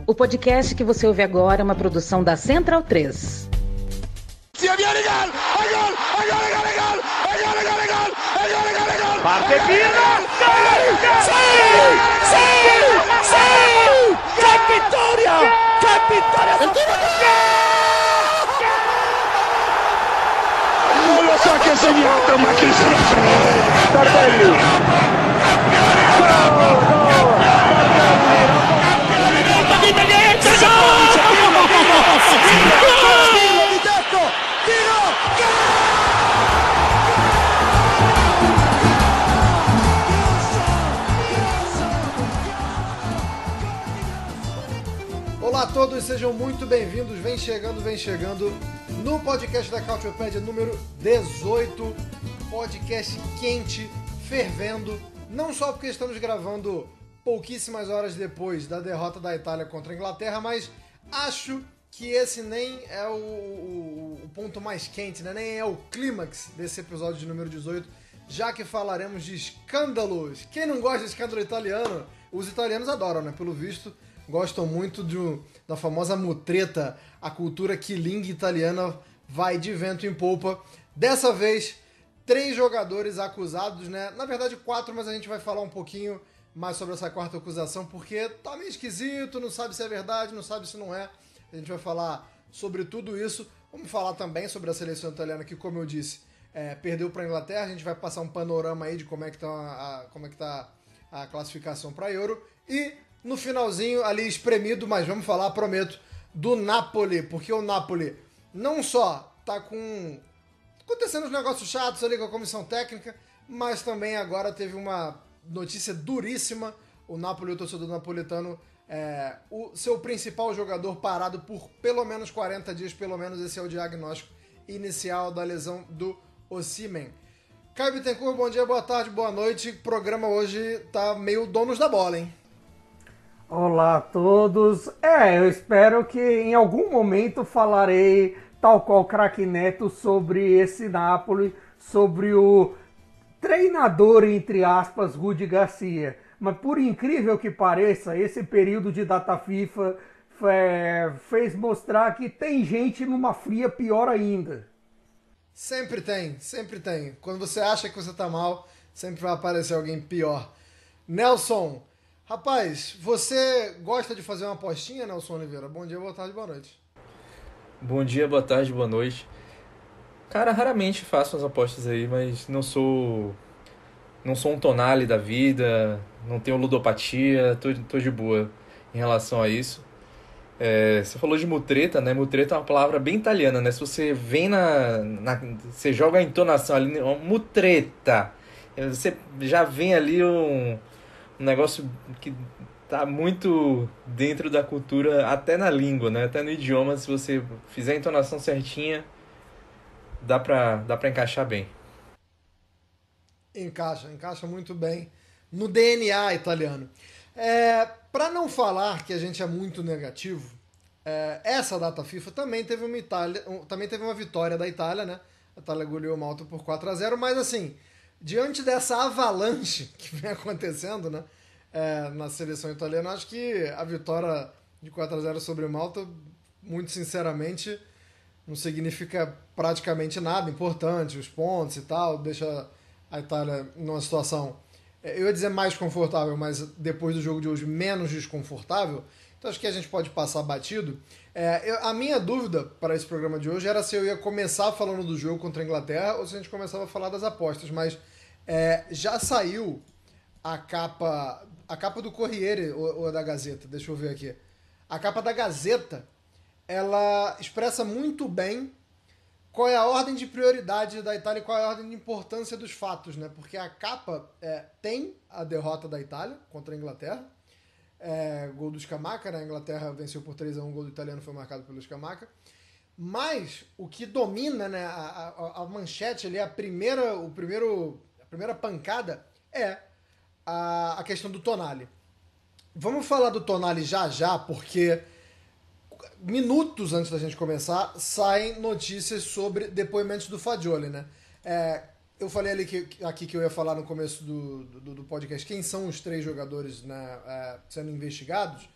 O podcast que você ouve agora é uma produção da Central 3. Parte Pirlo! ¡Qué victoria! ¡Qué victoria! Non lo so che ha segnato, ma chi se lo frega! Tardelli! Olá a todos, sejam muito bem-vindos, vem chegando no podcast da Couchopédia número 18, podcast quente, fervendo, não só porque estamos gravando pouquíssimas horas depois da derrota da Itália contra a Inglaterra, mas acho que esse nem é o ponto mais quente, né? Nem é o clímax desse episódio de número 18, já que falaremos de escândalos. Quem não gosta de escândalo italiano? Os italianos adoram, né? Pelo visto, gostam muito da famosa mutreta, a cultura quilingue italiana vai de vento em popa. Dessa vez, 3 jogadores acusados, né? Na verdade 4, mas a gente vai falar um pouquinho mais sobre essa quarta acusação, porque tá meio esquisito, não sabe se é verdade, não sabe se não é. A gente vai falar sobre tudo isso. Vamos falar também sobre a seleção italiana, que, como eu disse, perdeu para a Inglaterra. A gente vai passar um panorama aí de como é que tá a classificação para Euro. E no finalzinho, ali espremido, mas vamos falar, prometo, do Napoli, porque o Napoli não só tá acontecendo uns negócios chatos ali com a comissão técnica, mas também agora teve uma notícia duríssima. O Napoli, o torcedor napolitano, o seu principal jogador parado por pelo menos 40 dias, pelo menos esse é o diagnóstico inicial da lesão do Osimhen. Caio Bittencourt, bom dia, boa tarde, boa noite. O programa hoje tá meio donos da bola, hein? Olá a todos. Eu espero que em algum momento falarei, tal qual Craque Neto, sobre esse Napoli, sobre o treinador, entre aspas, Rudi Garcia. Mas por incrível que pareça, esse período de data FIFA fez mostrar que tem gente numa fria pior ainda. Sempre tem, sempre tem. Quando você acha que você tá mal, sempre vai aparecer alguém pior. Nelson, rapaz, você gosta de fazer uma apostinha, Nelson Oliveira? Bom dia, boa tarde, boa noite. Bom dia, boa tarde, boa noite. Cara, raramente faço as apostas aí, mas não sou um Tonali da vida, não tenho ludopatia, tô de boa em relação a isso. Você falou de mutreta, né? Mutreta é uma palavra bem italiana, né? Se você vem você joga a entonação ali, mutreta, você já vem ali um negócio que tá muito dentro da cultura, até na língua, né? Até no idioma, se você fizer a entonação certinha, dá pra encaixar bem. Encaixa muito bem no DNA italiano. Para não falar que a gente é muito negativo, essa data FIFA também teve uma vitória da Itália, né? A Itália goleou Malta por 4-0, mas assim, diante dessa avalanche que vem acontecendo, né, na seleção italiana, acho que a vitória de 4-0 sobre Malta, muito sinceramente, não significa praticamente nada importante, os pontos e tal, deixa a Itália numa situação, eu ia dizer mais confortável, mas depois do jogo de hoje menos desconfortável. Então acho que a gente pode passar batido. A minha dúvida para esse programa de hoje era se eu ia começar falando do jogo contra a Inglaterra ou se a gente começava a falar das apostas, mas já saiu a capa do Corriere ou da Gazeta, deixa eu ver aqui. A capa da Gazeta, ela expressa muito bem qual é a ordem de prioridade da Itália e qual é a ordem de importância dos fatos, né? Porque a capa tem a derrota da Itália contra a Inglaterra, gol do Scamacca, né? A Inglaterra venceu por 3-1, o gol do italiano foi marcado pelo Scamacca. Mas o que domina, né, a manchete ali, a primeira pancada é a questão do Tonali. Vamos falar do Tonali já, porque minutos antes da gente começar, saem notícias sobre depoimentos do Fagioli, né? Eu falei ali aqui que eu ia falar no começo do podcast quem são os 3 jogadores, né, sendo investigados.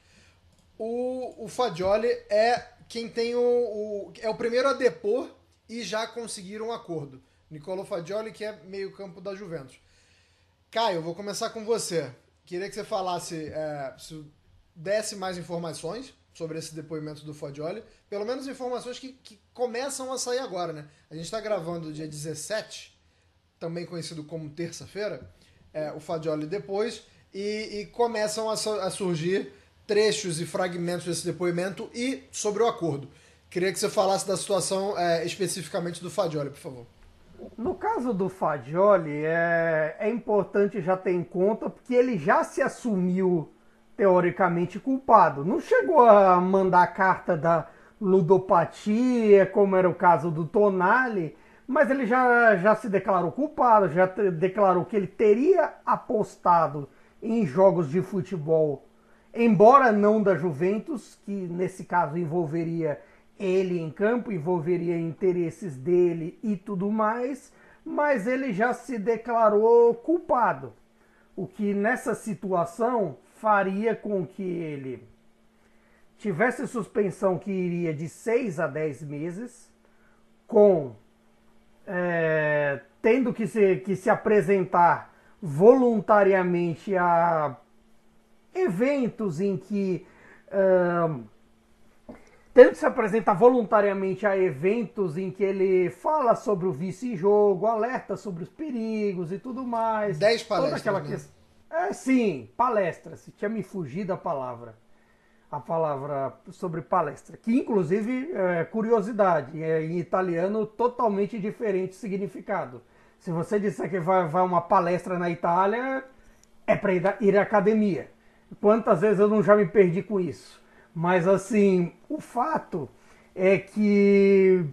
o Fagioli é quem tem é o primeiro a depor e já conseguiram um acordo. Nicolò Fagioli, que é meio campo da Juventus. Caio, vou começar com você. Queria que você falasse, se desse mais informações sobre esse depoimento do Fagioli, pelo menos informações que começam a sair agora, né? A gente está gravando dia 17, também conhecido como terça-feira, o Fagioli depois, e começam a surgir trechos e fragmentos desse depoimento e sobre o acordo. Queria que você falasse da situação especificamente do Fagioli, por favor. No caso do Fagioli, é importante já ter em conta, porque ele já se assumiu teoricamente culpado. Não chegou a mandar a carta da ludopatia, como era o caso do Tonali, mas ele já se declarou culpado, já declarou que ele teria apostado em jogos de futebol, embora não da Juventus, que nesse caso envolveria ele em campo, envolveria interesses dele e tudo mais, mas ele já se declarou culpado, o que nessa situação faria com que ele tivesse suspensão que iria de 6 a 10 meses, com tendo que se apresentar voluntariamente a eventos em que tendo que se apresentar voluntariamente a eventos em que ele fala sobre o vício em jogo, alerta sobre os perigos e tudo mais. 10 palestras, toda aquela né? Sim, palestras. Tinha me fugido a palavra sobre palestra. Que, inclusive, curiosidade, em italiano totalmente diferente significado. Se você disser que vai uma palestra na Itália, é para ir à academia. Quantas vezes eu não já me perdi com isso? Mas, assim, o fato é que,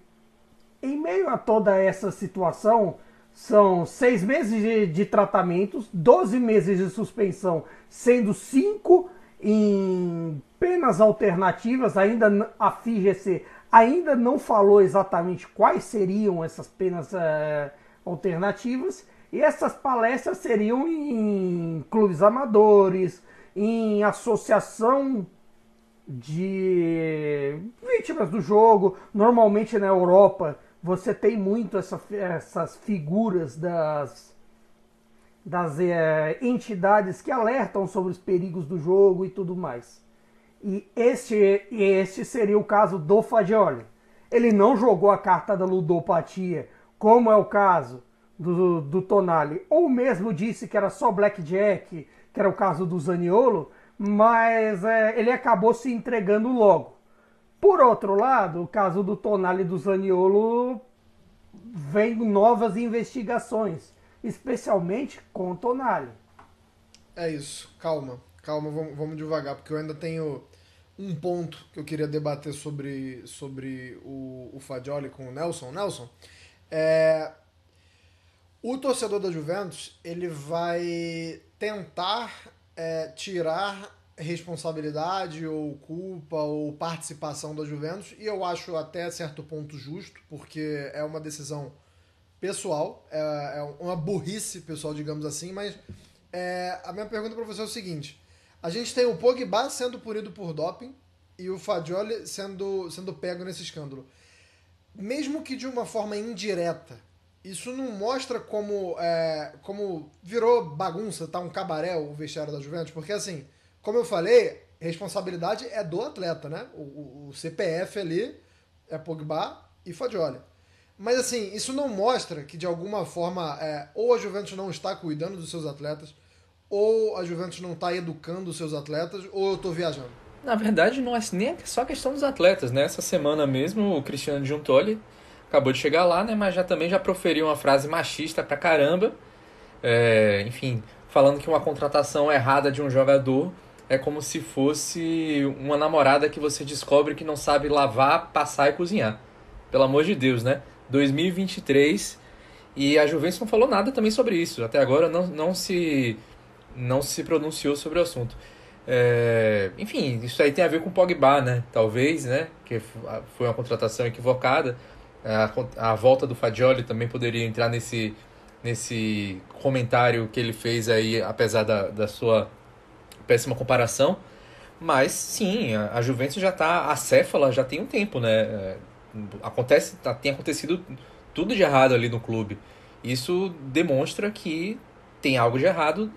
em meio a toda essa situação, são 6 meses de tratamentos, 12 meses de suspensão, sendo 5 em penas alternativas. Ainda a FIGC ainda não falou exatamente quais seriam essas penas alternativas. E essas palestras seriam em clubes amadores, em associação de vítimas do jogo. Normalmente na Europa você tem muito essas figuras das entidades que alertam sobre os perigos do jogo e tudo mais. E este seria o caso do Fagioli. Ele não jogou a carta da ludopatia, como é o caso do Tonali, ou mesmo disse que era só blackjack, que era o caso do Zaniolo, mas ele acabou se entregando logo. Por outro lado, o caso do Tonali e do Zaniolo vem novas investigações, especialmente com o Tonali. É isso, calma, vamos devagar, porque eu ainda tenho um ponto que eu queria debater sobre o Fagioli com o Nelson. Nelson, o torcedor da Juventus, ele vai tentar tirar responsabilidade ou culpa ou participação da Juventus, e eu acho até certo ponto justo, porque é uma decisão pessoal, é uma burrice pessoal, digamos assim, mas a minha pergunta para você é o seguinte: a gente tem o Pogba sendo punido por doping e o Fagioli sendo pego nesse escândalo. Mesmo que de uma forma indireta, isso não mostra como virou bagunça, tá um cabaré o vestiário da Juventus? Porque, assim, como eu falei, responsabilidade é do atleta, né? O CPF ali é Pogba e Fagioli. Mas, assim, isso não mostra que, de alguma forma, ou a Juventus não está cuidando dos seus atletas, ou a Juventus não está educando os seus atletas, ou eu estou viajando? Na verdade, não é nem só questão dos atletas, né? Essa semana mesmo, o Cristiano Giuntoli acabou de chegar lá, né? Mas já proferiu uma frase machista pra caramba. Enfim, falando que uma contratação errada de um jogador é como se fosse uma namorada que você descobre que não sabe lavar, passar e cozinhar. Pelo amor de Deus, né? 2023, e a Juventus não falou nada também sobre isso. Até agora não se pronunciou sobre o assunto. Enfim, isso aí tem a ver com o Pogba, né? Talvez, né? Que foi uma contratação equivocada. A volta do Fagioli também poderia entrar nesse comentário que ele fez aí, apesar da sua péssima comparação. Mas sim, a Juventus já está acéfala já tem um tempo, né? Tem acontecido tudo de errado ali no clube. Isso demonstra que tem algo de errado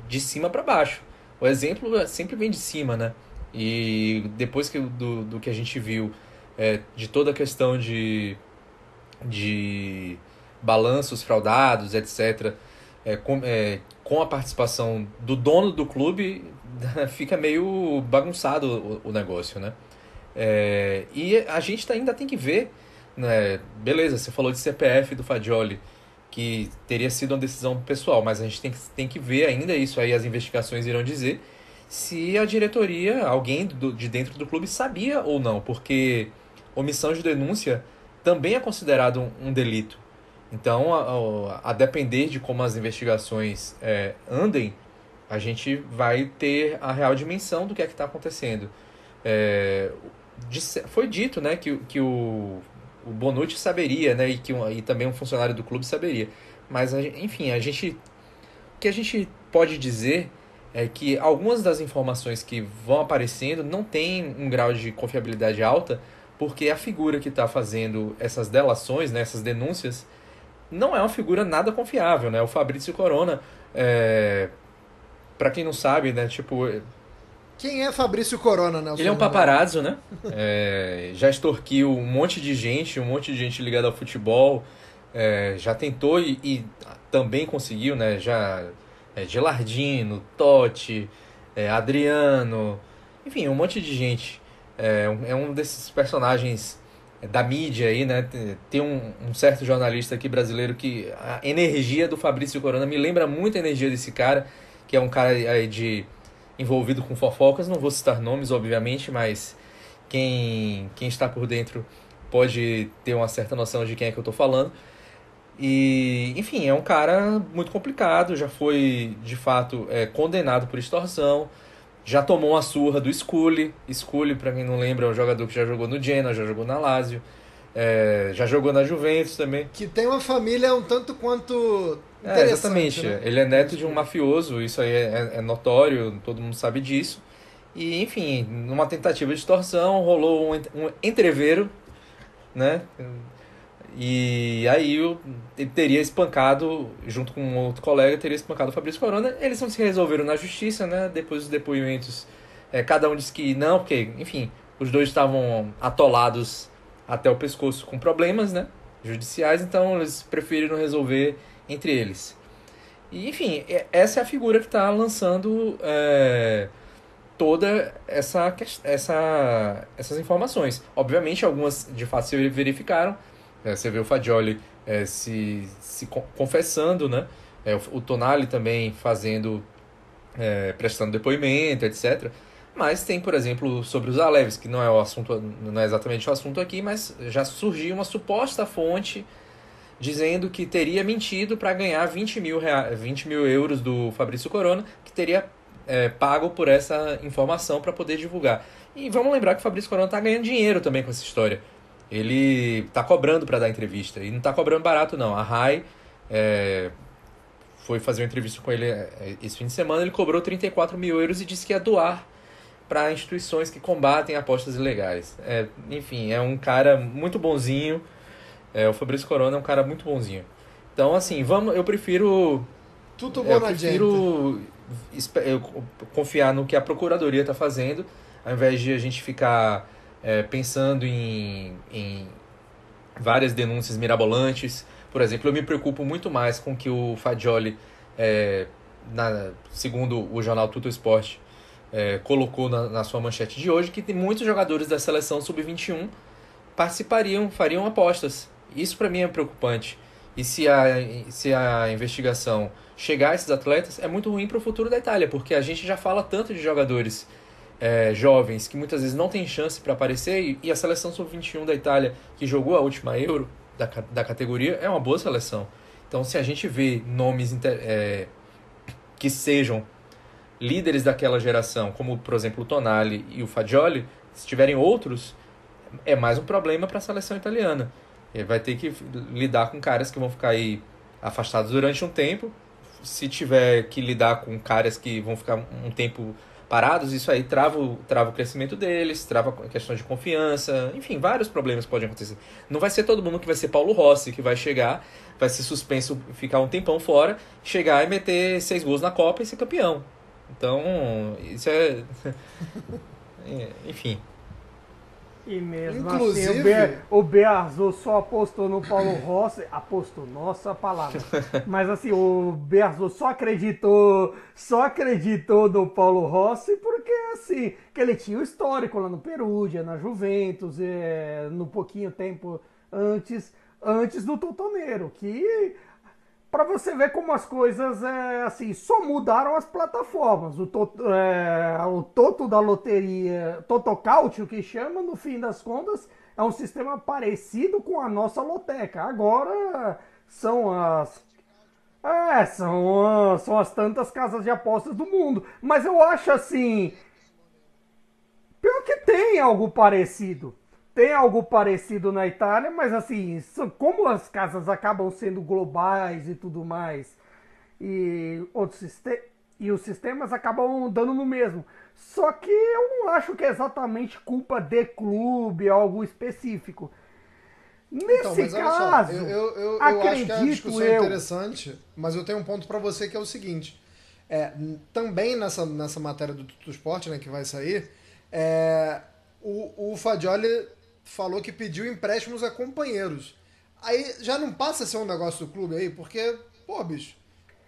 de cima para baixo. O exemplo sempre vem de cima, né? E depois do que a gente viu, de toda a questão de balanços fraudados, etc., com a participação do dono do clube, fica meio bagunçado o negócio, né? E a gente ainda tem que ver, né? Beleza, você falou de CPF do Fagioli, que teria sido uma decisão pessoal, mas a gente tem que ver ainda isso aí, as investigações irão dizer se a diretoria, alguém de dentro do clube sabia ou não, porque omissão de denúncia também é considerado um delito. Então, a depender de como as investigações andem, a gente vai ter a real dimensão do que é que está acontecendo. Foi dito, né, que o Bonucci saberia, né, e também um funcionário do clube saberia. Mas, enfim, o que a gente pode dizer é que algumas das informações que vão aparecendo não têm um grau de confiabilidade alta, porque a figura que está fazendo essas delações, né, essas denúncias, não é uma figura nada confiável, né? O Fabrício Corona, para quem não sabe, né, tipo... Quem é Fabrício Corona, Nelson? Ele é um paparazzo, né? Já extorquiu um monte de gente ligada ao futebol, já tentou e também conseguiu, né? Gilardino, Totti, Adriano, enfim, um monte de gente. É um desses personagens da mídia aí, né? Tem um certo jornalista aqui brasileiro que a energia do Fabrício Corona me lembra muito a energia desse cara, que é um cara aí envolvido com fofocas. Não vou citar nomes, obviamente, mas quem está por dentro pode ter uma certa noção de quem é que eu estou falando. E, enfim, é um cara muito complicado, já foi, de fato, condenado por extorsão, já tomou uma surra do Scully. Scully, para quem não lembra, é um jogador que já jogou no Genoa, já jogou na Lazio, já jogou na Juventus também. Que tem uma família um tanto quanto interessante. Exatamente, né? Ele é neto de um mafioso, isso aí é notório, todo mundo sabe disso. E, enfim, numa tentativa de extorsão, rolou um entreveiro, né? E aí ele teria espancado, junto com um outro colega, teria espancado o Fabrício Corona. Eles não se resolveram na justiça, né? Depois dos depoimentos, cada um disse que não, porque, enfim, os dois estavam atolados até o pescoço com problemas, né, judiciais, então eles preferiram resolver entre eles. E, enfim, essa é a figura que está lançando toda essas informações. Obviamente, algumas de fato se verificaram. Você vê o Fagioli se confessando, né? O Tonali também prestando depoimento, etc. Mas tem, por exemplo, sobre os Aleves, que não é exatamente o assunto aqui, mas já surgiu uma suposta fonte dizendo que teria mentido para ganhar 20 mil euros do Fabrício Corona, que teria pago por essa informação para poder divulgar. E vamos lembrar que o Fabrício Corona está ganhando dinheiro também com essa história. Ele está cobrando para dar entrevista. E não está cobrando barato, não. A Rai foi fazer uma entrevista com ele esse fim de semana. Ele cobrou 34 mil euros e disse que ia doar para instituições que combatem apostas ilegais. Enfim, é um cara muito bonzinho. O Fabrício Corona é um cara muito bonzinho. Então, assim, eu prefiro... Tudo bom na confiar no que a Procuradoria está fazendo, ao invés de a gente ficar... pensando em várias denúncias mirabolantes. Por exemplo, eu me preocupo muito mais com que o Fagioli, segundo o jornal Tutto Sport, colocou na sua manchete de hoje, que tem muitos jogadores da seleção sub-21 fariam apostas. Isso para mim é preocupante. E se a investigação chegar a esses atletas, é muito ruim para o futuro da Itália, porque a gente já fala tanto de jogadores jovens que muitas vezes não tem chance para aparecer, e a seleção sub-21 da Itália, que jogou a última Euro da categoria, é uma boa seleção. Então, se a gente vê nomes que sejam líderes daquela geração, como, por exemplo, o Tonali e o Fagioli, se tiverem outros, é mais um problema para a seleção italiana. Ele vai ter que lidar com caras que vão ficar aí afastados durante um tempo. Se tiver que lidar com caras que vão ficar um tempo parados, isso aí trava o crescimento deles, trava questões de confiança, enfim, vários problemas podem acontecer. Não vai ser todo mundo que vai ser Paulo Rossi, que vai chegar, vai ser suspenso, ficar um tempão fora, chegar e meter 6 gols na Copa e ser campeão. Então, isso é... enfim... E mesmo Inclusive... assim, o Bearzot só apostou no Paulo Rossi, apostou, nossa palavra, mas assim, o Bearzot só acreditou no Paulo Rossi porque assim, que ele tinha o histórico lá no Perugia, na Juventus, no pouquinho tempo antes do Totonero, que... Para você ver como as coisas assim, só mudaram as plataformas. O Toto da loteria, Totocautio que chama, no fim das contas, é um sistema parecido com a nossa loteca. Agora são são as tantas casas de apostas do mundo. Mas eu acho assim, pior que tem algo parecido. Tem algo parecido na Itália, mas assim, como as casas acabam sendo globais e tudo mais, e os sistemas acabam dando no mesmo. Só que eu não acho que é exatamente culpa de clube, algo específico. Nesse caso, eu acho que a discussão é interessante, mas eu tenho um ponto para você que é o seguinte. Também nessa matéria do Tuttosport, né, que vai sair, o Fagioli falou que pediu empréstimos a companheiros. Aí já não passa a ser um negócio do clube aí, porque, pô, bicho,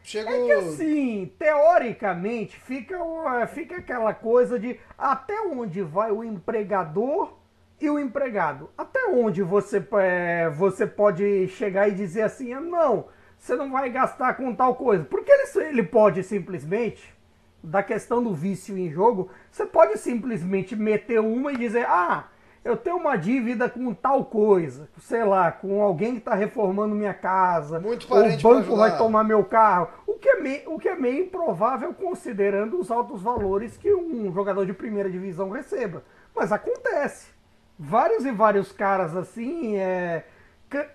chega... É que assim, teoricamente, fica aquela coisa de até onde vai o empregador e o empregado. Até onde você pode chegar e dizer assim, não, você não vai gastar com tal coisa. Porque ele pode simplesmente, da questão do vício em jogo, você pode simplesmente meter uma e dizer, eu tenho uma dívida com tal coisa, sei lá, com alguém que está reformando minha casa, muito ou o banco vai tomar meu carro, o que é meio improvável considerando os altos valores que um jogador de primeira divisão receba. Mas acontece. Vários e vários caras assim,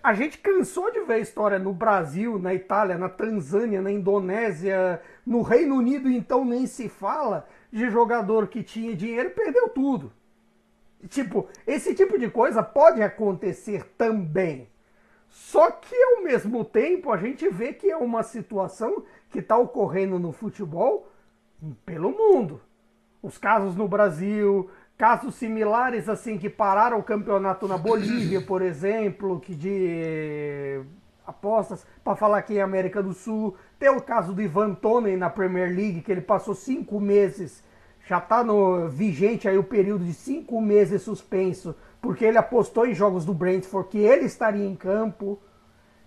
a gente cansou de ver história no Brasil, na Itália, na Tanzânia, na Indonésia, no Reino Unido, então nem se fala, de jogador que tinha dinheiro e perdeu tudo. Tipo, esse tipo de coisa pode acontecer também. Só que, ao mesmo tempo, a gente vê que é uma situação que está ocorrendo no futebol pelo mundo. Os casos no Brasil, casos similares assim que pararam o campeonato na Bolívia, por exemplo, que de apostas, para falar aqui em América do Sul. Tem o caso do Ivan Toney na Premier League, que ele passou 5 meses... Já está vigente aí o período de 5 meses suspenso, porque ele apostou em jogos do Brentford que ele estaria em campo.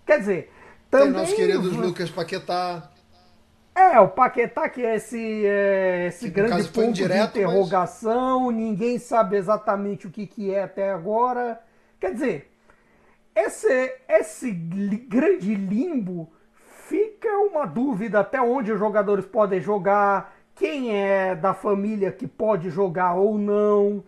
Quer dizer, também... Tem nosso querido Lucas Paquetá. O Paquetá que é esse grande ponto de interrogação, mas... ninguém sabe exatamente o que é até agora. Quer dizer, esse grande limbo, fica uma dúvida até onde os jogadores podem jogar, quem é da família que pode jogar ou não.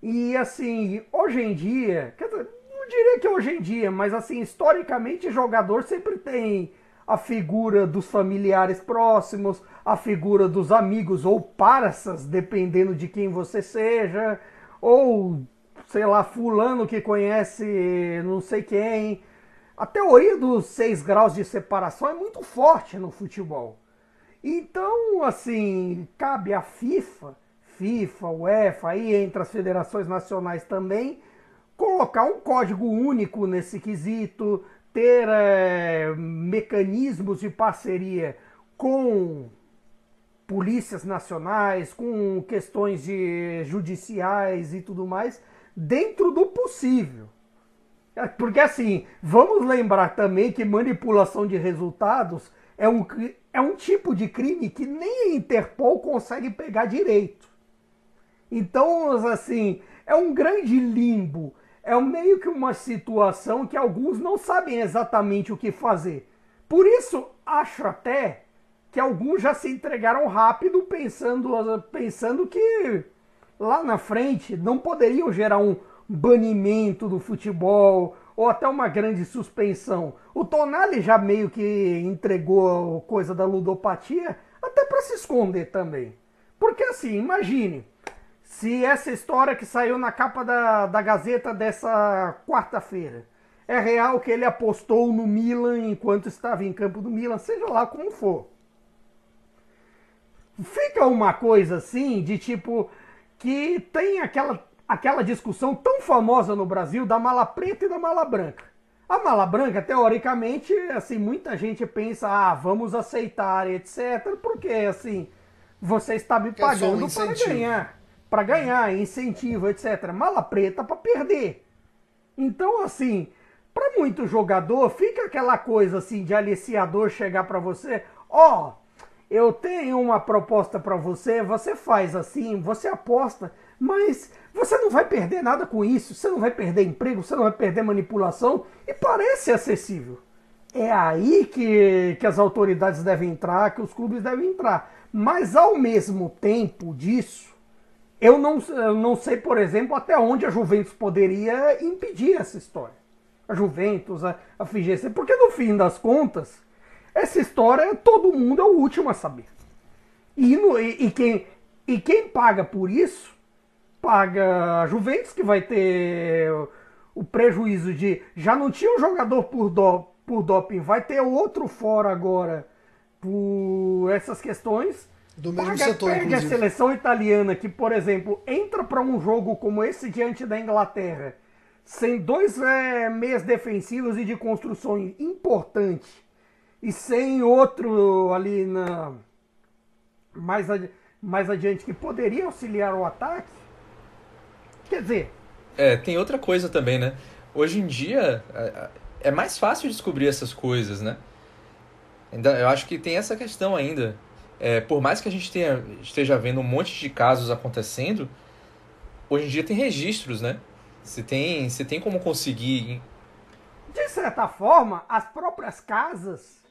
E assim, hoje em dia, quer dizer, não diria que hoje em dia, mas assim, historicamente, jogador sempre tem a figura dos familiares próximos, a figura dos amigos ou parças, dependendo de quem você seja, ou, sei lá, fulano que conhece não sei quem. A teoria dos 6 graus de separação é muito forte no futebol. Então, assim, cabe à FIFA, UEFA, aí entre as federações nacionais também, colocar um código único nesse quesito, ter mecanismos de parceria com polícias nacionais, com questões judiciais e tudo mais, dentro do possível. Porque assim, vamos lembrar também que manipulação de resultados é um tipo de crime que nem a Interpol consegue pegar direito. Então, assim, é um grande limbo. É meio que uma situação que alguns não sabem exatamente o que fazer. Por isso, acho até que alguns já se entregaram rápido pensando que lá na frente não poderiam gerar um banimento do futebol ou até uma grande suspensão. O Tonali já meio que entregou coisa da ludopatia até para se esconder também. Porque assim, imagine, se essa história que saiu na capa da Gazeta dessa quarta-feira é real, que ele apostou no Milan enquanto estava em campo do Milan, seja lá como for. Fica uma coisa assim, de tipo, que tem aquela discussão tão famosa no Brasil da mala preta e da mala branca. A mala branca, teoricamente, assim, muita gente pensa, vamos aceitar, etc, porque, assim, você está me pagando para ganhar, incentivo, etc. Mala preta para perder. Então, assim, para muito jogador, fica aquela coisa, assim, de aliciador chegar para você, eu tenho uma proposta para você, você faz assim, você aposta, mas você não vai perder nada com isso, você não vai perder emprego, você não vai perder manipulação, e parece acessível. É aí que as autoridades devem entrar, que os clubes devem entrar. Mas ao mesmo tempo disso, eu não sei, por exemplo, até onde a Juventus poderia impedir essa história. A Juventus, a FIGC, porque no fim das contas, essa história, todo mundo é o último a saber. E quem paga por isso, paga a Juventus, que vai ter o prejuízo de... Já não tinha um jogador por doping, vai ter outro fora agora por essas questões. Do mesmo setor, perde inclusive. A seleção italiana, que, por exemplo, entra para um jogo como esse diante da Inglaterra, sem dois meias defensivos e de construção importante, e sem outro ali mais adiante que poderia auxiliar o ataque. Quer dizer... tem outra coisa também, né? Hoje em dia é mais fácil descobrir essas coisas, né? Eu acho que tem essa questão ainda. Por mais que a gente esteja vendo um monte de casos acontecendo, hoje em dia tem registros, né? Você tem como conseguir... De certa forma, as próprias casas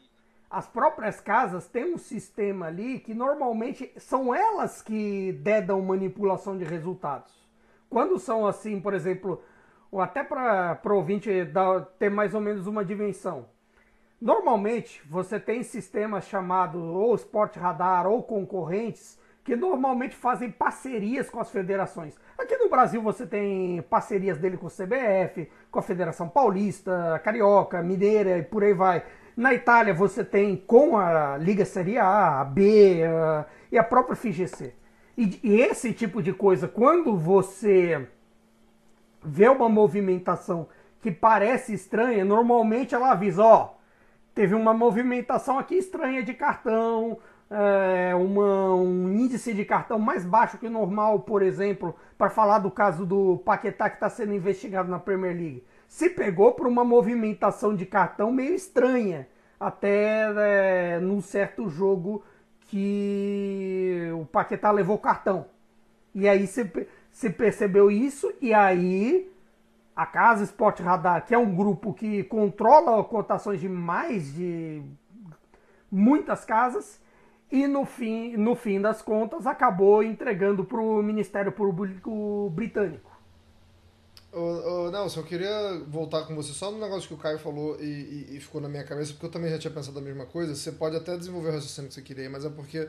têm um sistema ali que normalmente são elas que dedam manipulação de resultados. Quando são assim, por exemplo, ou até para o ouvinte ter mais ou menos uma dimensão. Normalmente você tem sistemas chamados ou Sport Radar ou concorrentes que normalmente fazem parcerias com as federações. Aqui no Brasil você tem parcerias dele com o CBF, com a Federação Paulista, Carioca, Mineira e por aí vai. Na Itália você tem com a Liga Série A, a B e a própria FIGC. E esse tipo de coisa, quando você vê uma movimentação que parece estranha, normalmente ela avisa, teve uma movimentação aqui estranha de cartão, um índice de cartão mais baixo que o normal, por exemplo, para falar do caso do Paquetá que está sendo investigado na Premier League. Se pegou por uma movimentação de cartão meio estranha, até num certo jogo que o Paquetá levou cartão. E aí se percebeu isso, e aí a Casa Sport Radar, que é um grupo que controla cotações de muitas casas, e no fim das contas acabou entregando para o Ministério Público Britânico. Nelson, eu queria voltar com você só no negócio que o Caio falou e ficou na minha cabeça, porque eu também já tinha pensado a mesma coisa. Você pode até desenvolver o raciocínio que você queria, mas é porque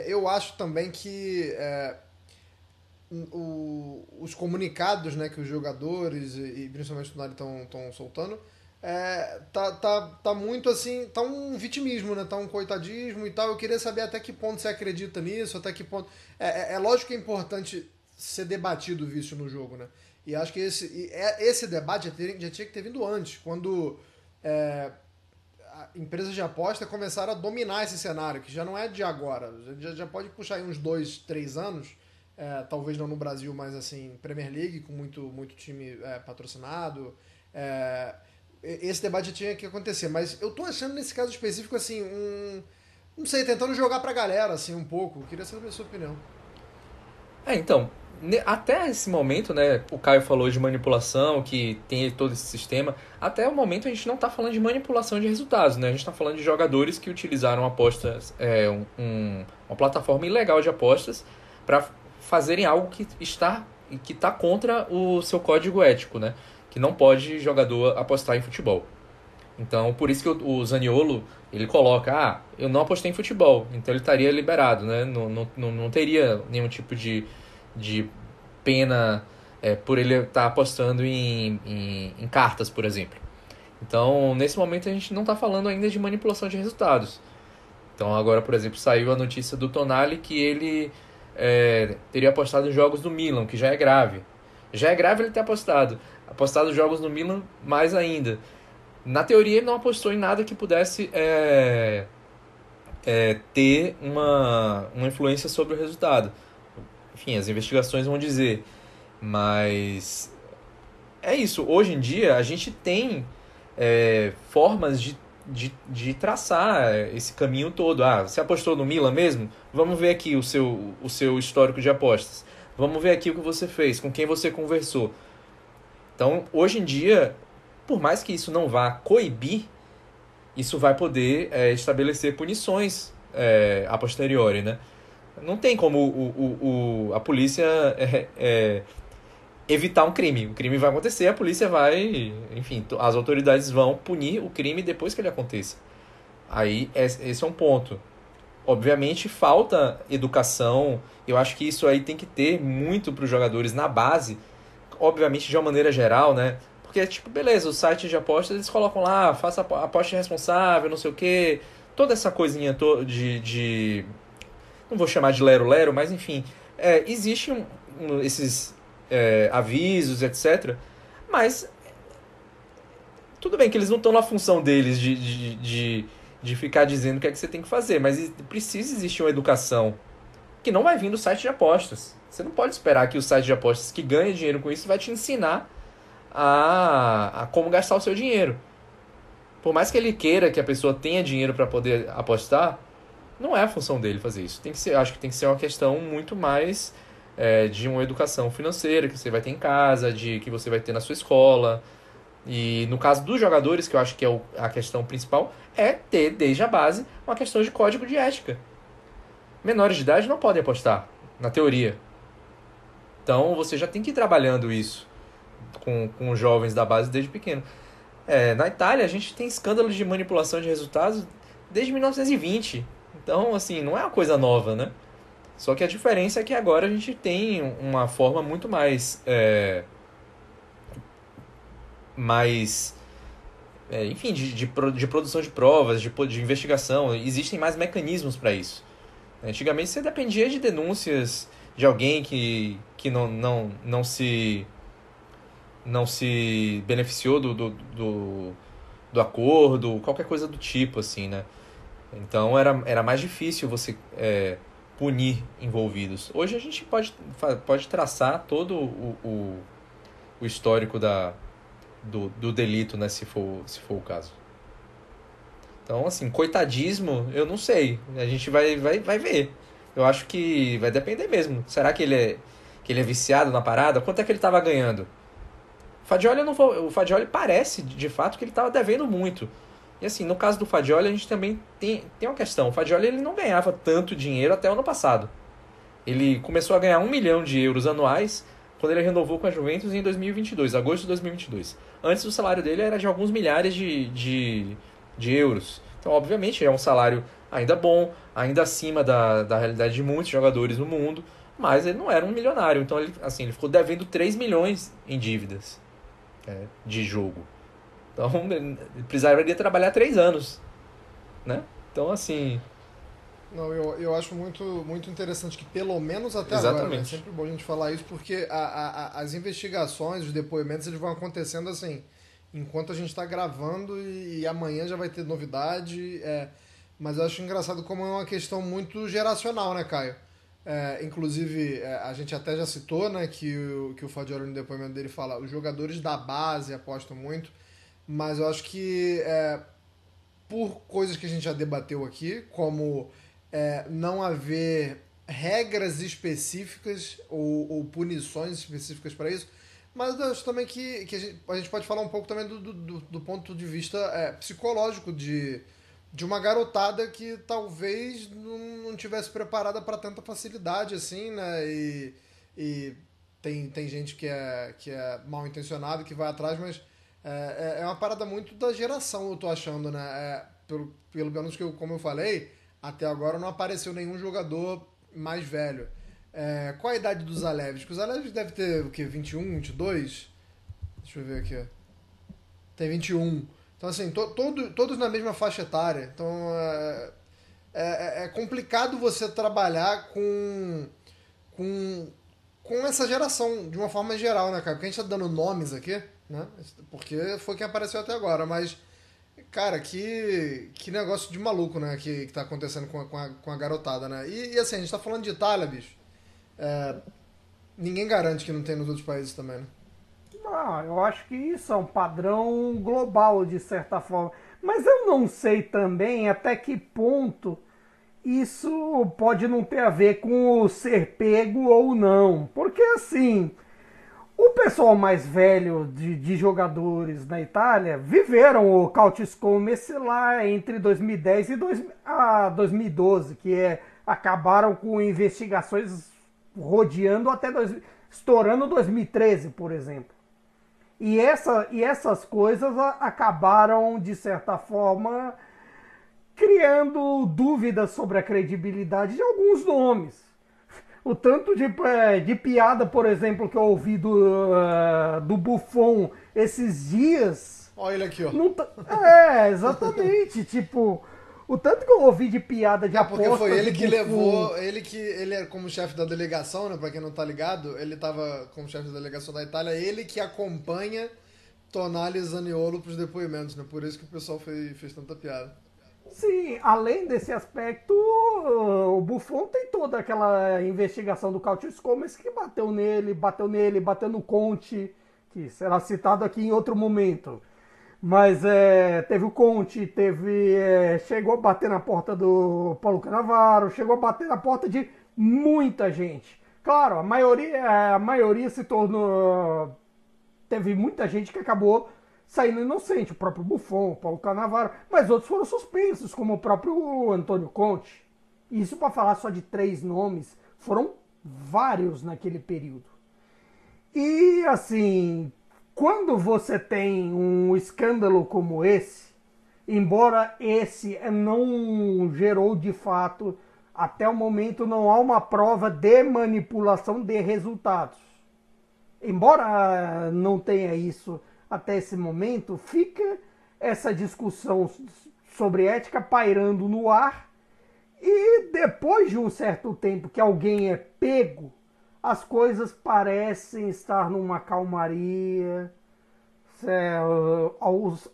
eu acho também que os comunicados, né, que os jogadores e principalmente o Tonali estão soltando, tá muito assim, tá um vitimismo, né, tá um coitadismo e tal. Eu queria saber até que ponto você acredita nisso, até que ponto... É lógico que é importante ser debatido o vício no jogo, né? E acho que esse debate já tinha que ter vindo antes, quando empresas de aposta começaram a dominar esse cenário, que já não é de agora, já pode puxar aí uns 2, 3 anos, talvez não no Brasil, mas assim, Premier League, com muito time patrocinado. Esse debate já tinha que acontecer, mas eu tô achando nesse caso específico, assim, não sei, tentando jogar pra galera, assim, um pouco. Eu queria saber a sua opinião. Então, até esse momento, né, o Caio falou de manipulação, que tem todo esse sistema. Até o momento a gente não está falando de manipulação de resultados, né? A gente está falando de jogadores que utilizaram apostas, uma plataforma ilegal de apostas para fazerem algo que está contra o seu código ético, né? Que não pode jogador apostar em futebol. Então, por isso que o Zaniolo, ele coloca, eu não apostei em futebol, então ele estaria liberado, né? Não teria nenhum tipo de pena por ele estar apostando em cartas, por exemplo. Então, nesse momento, a gente não está falando ainda de manipulação de resultados. Então, agora, por exemplo, saiu a notícia do Tonali que ele teria apostado em jogos do Milan, que já é grave. Já é grave ele ter apostado jogos no Milan mais ainda. Na teoria, ele não apostou em nada que pudesse ter uma influência sobre o resultado. Enfim, as investigações vão dizer. Mas é isso. Hoje em dia, a gente tem formas de traçar esse caminho todo. Você apostou no Milan mesmo? Vamos ver aqui o seu histórico de apostas. Vamos ver aqui o que você fez, com quem você conversou. Então, hoje em dia, por mais que isso não vá coibir, isso vai poder estabelecer punições a posteriori, né? Não tem como a polícia evitar um crime. O crime vai acontecer, a polícia vai... Enfim, as autoridades vão punir o crime depois que ele aconteça. Aí, esse é um ponto. Obviamente, falta educação. Eu acho que isso aí tem que ter muito para os jogadores na base. Obviamente, de uma maneira geral, né? Porque, tipo, beleza, os sites de apostas, eles colocam lá, faça aposta responsável, não sei o quê. Toda essa coisinha não vou chamar de lero-lero, mas enfim. Existe esses avisos, etc. Mas tudo bem que eles não estão na função deles de ficar dizendo o que é que você tem que fazer. Mas precisa existir uma educação que não vai vir do site de apostas. Você não pode esperar que o site de apostas que ganha dinheiro com isso vai te ensinar a como gastar o seu dinheiro. Por mais que ele queira que a pessoa tenha dinheiro para poder apostar, não é a função dele fazer isso. Acho que tem que ser uma questão muito mais de uma educação financeira que você vai ter em casa, que você vai ter na sua escola. E no caso dos jogadores, que eu acho que é a questão principal, é ter desde a base uma questão de código de ética. Menores de idade não podem apostar, na teoria. Então você já tem que ir trabalhando isso com os jovens da base desde pequeno. Na Itália a gente tem escândalos de manipulação de resultados desde 1920. Então, assim, não é uma coisa nova, né? Só que a diferença é que agora a gente tem uma forma muito mais... enfim, de produção de provas, de investigação. Existem mais mecanismos para isso. Antigamente você dependia de denúncias de alguém que não se beneficiou do acordo, qualquer coisa do tipo, assim, né? Então era mais difícil você punir envolvidos. Hoje a gente pode traçar todo o histórico do delito, né, se for o caso. Então, assim, coitadismo, eu não sei. A gente vai ver. Eu acho que vai depender mesmo. Será que ele é viciado na parada? Quanto é que ele estava ganhando? O Fagioli parece, de fato, que ele estava devendo muito. E assim, no caso do Fagioli, a gente também tem uma questão. O Fagioli ele não ganhava tanto dinheiro até o ano passado. Ele começou a ganhar 1 milhão de euros anuais quando ele renovou com a Juventus em 2022, agosto de 2022. Antes, o salário dele era de alguns milhares de euros. Então, obviamente, é um salário ainda bom, ainda acima da realidade de muitos jogadores no mundo, mas ele não era um milionário. Então, ele ficou devendo 3 milhões em dívidas de jogo. Então, ele precisaria trabalhar 3 anos, né? Então, assim... Não, eu acho muito, muito interessante que, pelo menos até Exatamente. agora, né? É sempre bom a gente falar isso, porque as investigações, os depoimentos, eles vão acontecendo assim, enquanto a gente está gravando e amanhã já vai ter novidade. Mas eu acho engraçado como é uma questão muito geracional, né, Caio? Inclusive, a gente até já citou, né, que o Fagioli no depoimento dele fala, os jogadores da base apostam muito, mas eu acho que por coisas que a gente já debateu aqui, como não haver regras específicas ou punições específicas para isso, mas eu acho também que a gente pode falar um pouco também do ponto de vista psicológico de uma garotada que talvez não tivesse preparada para tanta facilidade assim, né? E tem gente que é mal intencionado, que vai atrás, mas É uma parada muito da geração, eu tô achando, né? Pelo menos como eu falei, até agora não apareceu nenhum jogador mais velho. Qual a idade dos Aleves? Porque os Aleves devem ter, o quê? 21, 22? Deixa eu ver aqui. Tem 21. Então, assim, todos na mesma faixa etária. Então, é complicado você trabalhar com essa geração, de uma forma geral, né, cara? Porque a gente tá dando nomes aqui, né? Porque foi quem apareceu até agora. Mas, cara, que negócio de maluco, né? Que tá acontecendo com a garotada, né? E, assim, a gente tá falando de Itália, bicho. Ninguém garante que não tem nos outros países também, né? Eu acho que isso é um padrão global, de certa forma. Mas eu não sei também até que ponto isso pode não ter a ver com o ser pego ou não. Porque, assim, o pessoal mais velho de jogadores na Itália viveram o Calciscommesse lá entre 2010 e 2012, que acabaram com investigações rodeando até estourando 2013, por exemplo. E essas coisas acabaram, de certa forma, criando dúvidas sobre a credibilidade de alguns nomes. O tanto de piada, por exemplo, que eu ouvi do Buffon esses dias. Olha ele aqui, ó. Exatamente. Tipo, o tanto que eu ouvi de piada de aposta. Porque foi ele que levou. Ele é como chefe da delegação, né? Pra quem não tá ligado, ele tava como chefe da delegação da Itália, ele que acompanha Tonali e Zaniolo pros depoimentos, né? Por isso que o pessoal fez tanta piada. Sim, além desse aspecto, o Buffon tem toda aquela investigação do Calciscommesse que bateu no Conte, que será citado aqui em outro momento. Mas teve o Conte, chegou a bater na porta do Paulo Cannavaro, chegou a bater na porta de muita gente. Claro, a maioria se tornou... Teve muita gente que acabou saindo inocente, o próprio Buffon, o Paulo Cannavaro, mas outros foram suspensos, como o próprio Antônio Conte. Isso para falar só de 3 nomes, foram vários naquele período. E assim, quando você tem um escândalo como esse, embora esse não gerou de fato, até o momento não há uma prova de manipulação de resultados. Embora não tenha isso até esse momento, fica essa discussão sobre ética pairando no ar, e depois de um certo tempo que alguém é pego, as coisas parecem estar numa calmaria,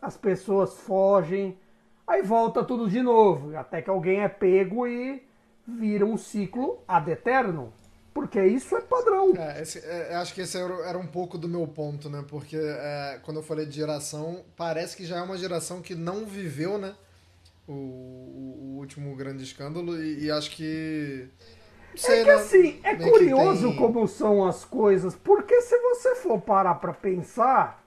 as pessoas fogem, aí volta tudo de novo, até que alguém é pego e vira um ciclo ad eternum. Porque isso é padrão. Acho que esse era um pouco do meu ponto, né? Porque quando eu falei de geração, parece que já é uma geração que não viveu, né? O último grande escândalo, e acho que... Não sei, né? Assim, é curioso como são as coisas, porque se você for parar pra pensar,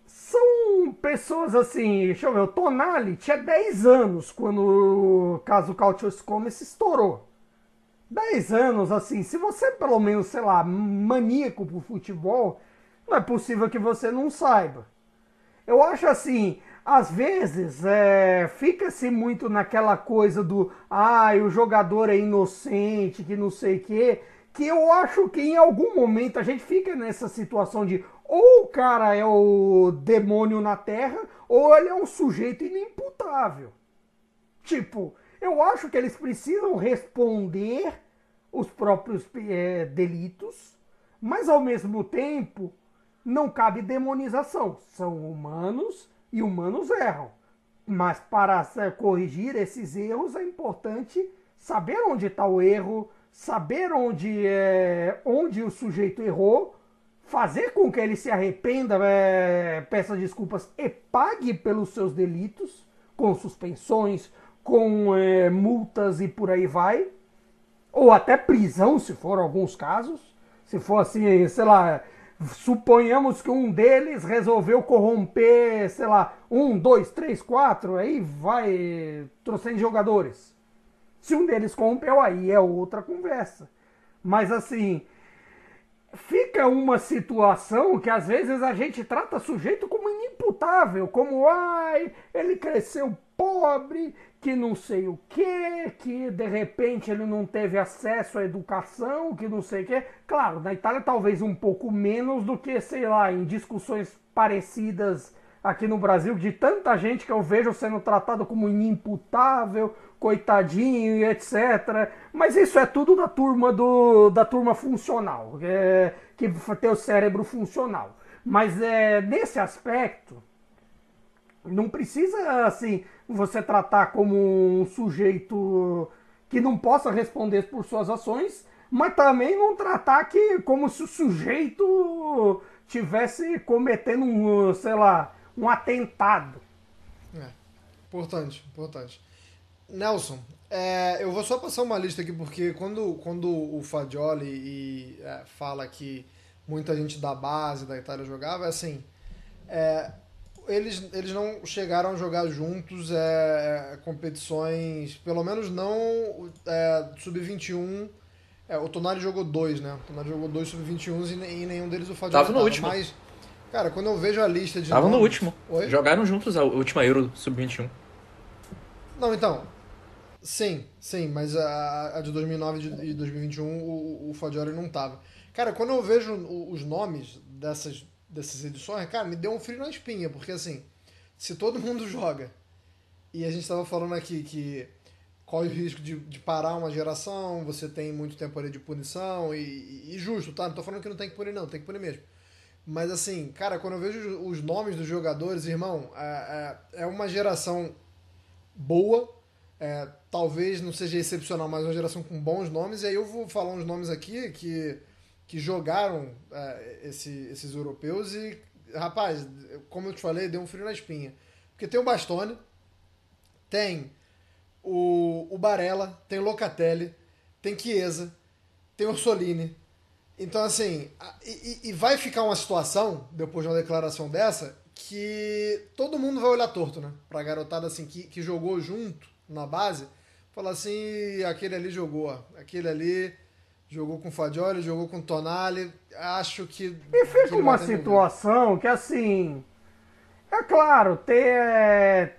são pessoas assim... Deixa eu ver, o Tonali tinha 10 anos quando o caso Calciscommesse estourou. 10 anos, assim, se você pelo menos, sei lá, maníaco pro futebol, não é possível que você não saiba. Eu acho assim, às vezes fica-se muito naquela coisa do o jogador é inocente, que não sei o quê, que eu acho que em algum momento a gente fica nessa situação de ou o cara é o demônio na terra, ou ele é um sujeito inimputável. Tipo... Eu acho que eles precisam responder os próprios delitos, mas ao mesmo tempo não cabe demonização. São humanos e humanos erram. Mas para corrigir esses erros é importante saber onde está o erro, saber onde o sujeito errou, fazer com que ele se arrependa, peça desculpas e pague pelos seus delitos, com suspensões, com multas e por aí vai, ou até prisão, se for alguns casos. Se for assim, sei lá, suponhamos que um deles resolveu corromper, sei lá, 1, 2, 3, 4, aí vai trocentos jogadores. Se um deles corrompeu, aí é outra conversa. Mas assim, fica fica uma situação que às vezes a gente trata sujeito como inimputável, como, ai, ele cresceu pobre, que não sei o quê, que de repente ele não teve acesso à educação, que não sei o quê. Claro, na Itália talvez um pouco menos do que, sei lá, em discussões parecidas aqui no Brasil, de tanta gente que eu vejo sendo tratado como inimputável, coitadinho e etc. Mas isso é tudo da turma funcional, que tem o cérebro funcional. Mas nesse aspecto, não precisa assim você tratar como um sujeito que não possa responder por suas ações, mas também não tratar como se o sujeito tivesse cometendo sei lá, um atentado. Importante. Nelson, eu vou só passar uma lista aqui, porque quando o Fagioli fala que muita gente da base da Itália jogava, assim, eles não chegaram a jogar juntos competições, pelo menos não sub-21. O Tonali jogou 2, né? O Tonali jogou 2 sub-21 e nenhum deles o Fagioli Tava no último. Mas, cara, quando eu vejo a lista de Tava nomes... no último. Oi? Jogaram juntos a última Euro sub-21. Não, então... Sim, mas a de 2009 e 2021 o Fagioli não tava. Cara, quando eu vejo os nomes dessas edições, cara, me deu um frio na espinha, porque assim, se todo mundo joga, e a gente tava falando aqui que corre o risco de parar uma geração, você tem muito tempo ali de punição, e justo, tá? Não tô falando que não tem que punir não, tem que punir mesmo. Mas assim, cara, quando eu vejo os nomes dos jogadores, irmão, é uma geração boa, talvez não seja excepcional, mas uma geração com bons nomes, e aí eu vou falar uns nomes aqui que jogaram esses europeus e, rapaz, como eu te falei, deu um frio na espinha. Porque tem o Bastoni, tem o Barella, tem o Locatelli, tem Chiesa, tem o Orsolini. Então, assim, e vai ficar uma situação, depois de uma declaração dessa, que todo mundo vai olhar torto, né? Pra garotada, assim, que jogou junto na base, falar assim, aquele ali jogou, aquele ali jogou com o Fagioli, jogou com o Tonali, acho que... E fica uma situação que, assim, é claro,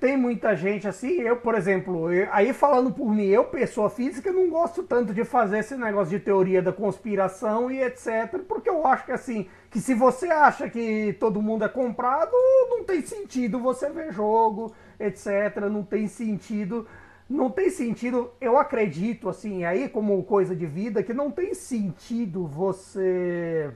tem muita gente assim, eu, por exemplo, aí falando por mim, eu, pessoa física, não gosto tanto de fazer esse negócio de teoria da conspiração e etc, porque eu acho que, assim, que se você acha que todo mundo é comprado, não tem sentido você ver jogo, etc, não tem sentido, eu acredito, assim, aí como coisa de vida, que não tem sentido você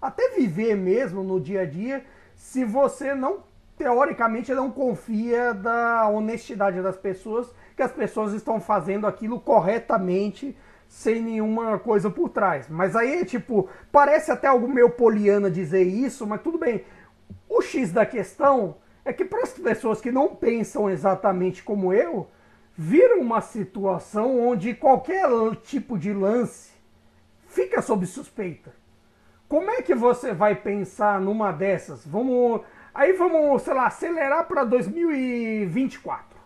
até viver mesmo no dia a dia se você não, teoricamente, não confia da honestidade das pessoas, que as pessoas estão fazendo aquilo corretamente, sem nenhuma coisa por trás. Mas aí, tipo, parece até algo meio poliana dizer isso, mas tudo bem. O X da questão é que para as pessoas que não pensam exatamente como eu, viram uma situação onde qualquer tipo de lance fica sob suspeita. Como é que você vai pensar numa dessas? Vamos, sei lá, acelerar para 2024.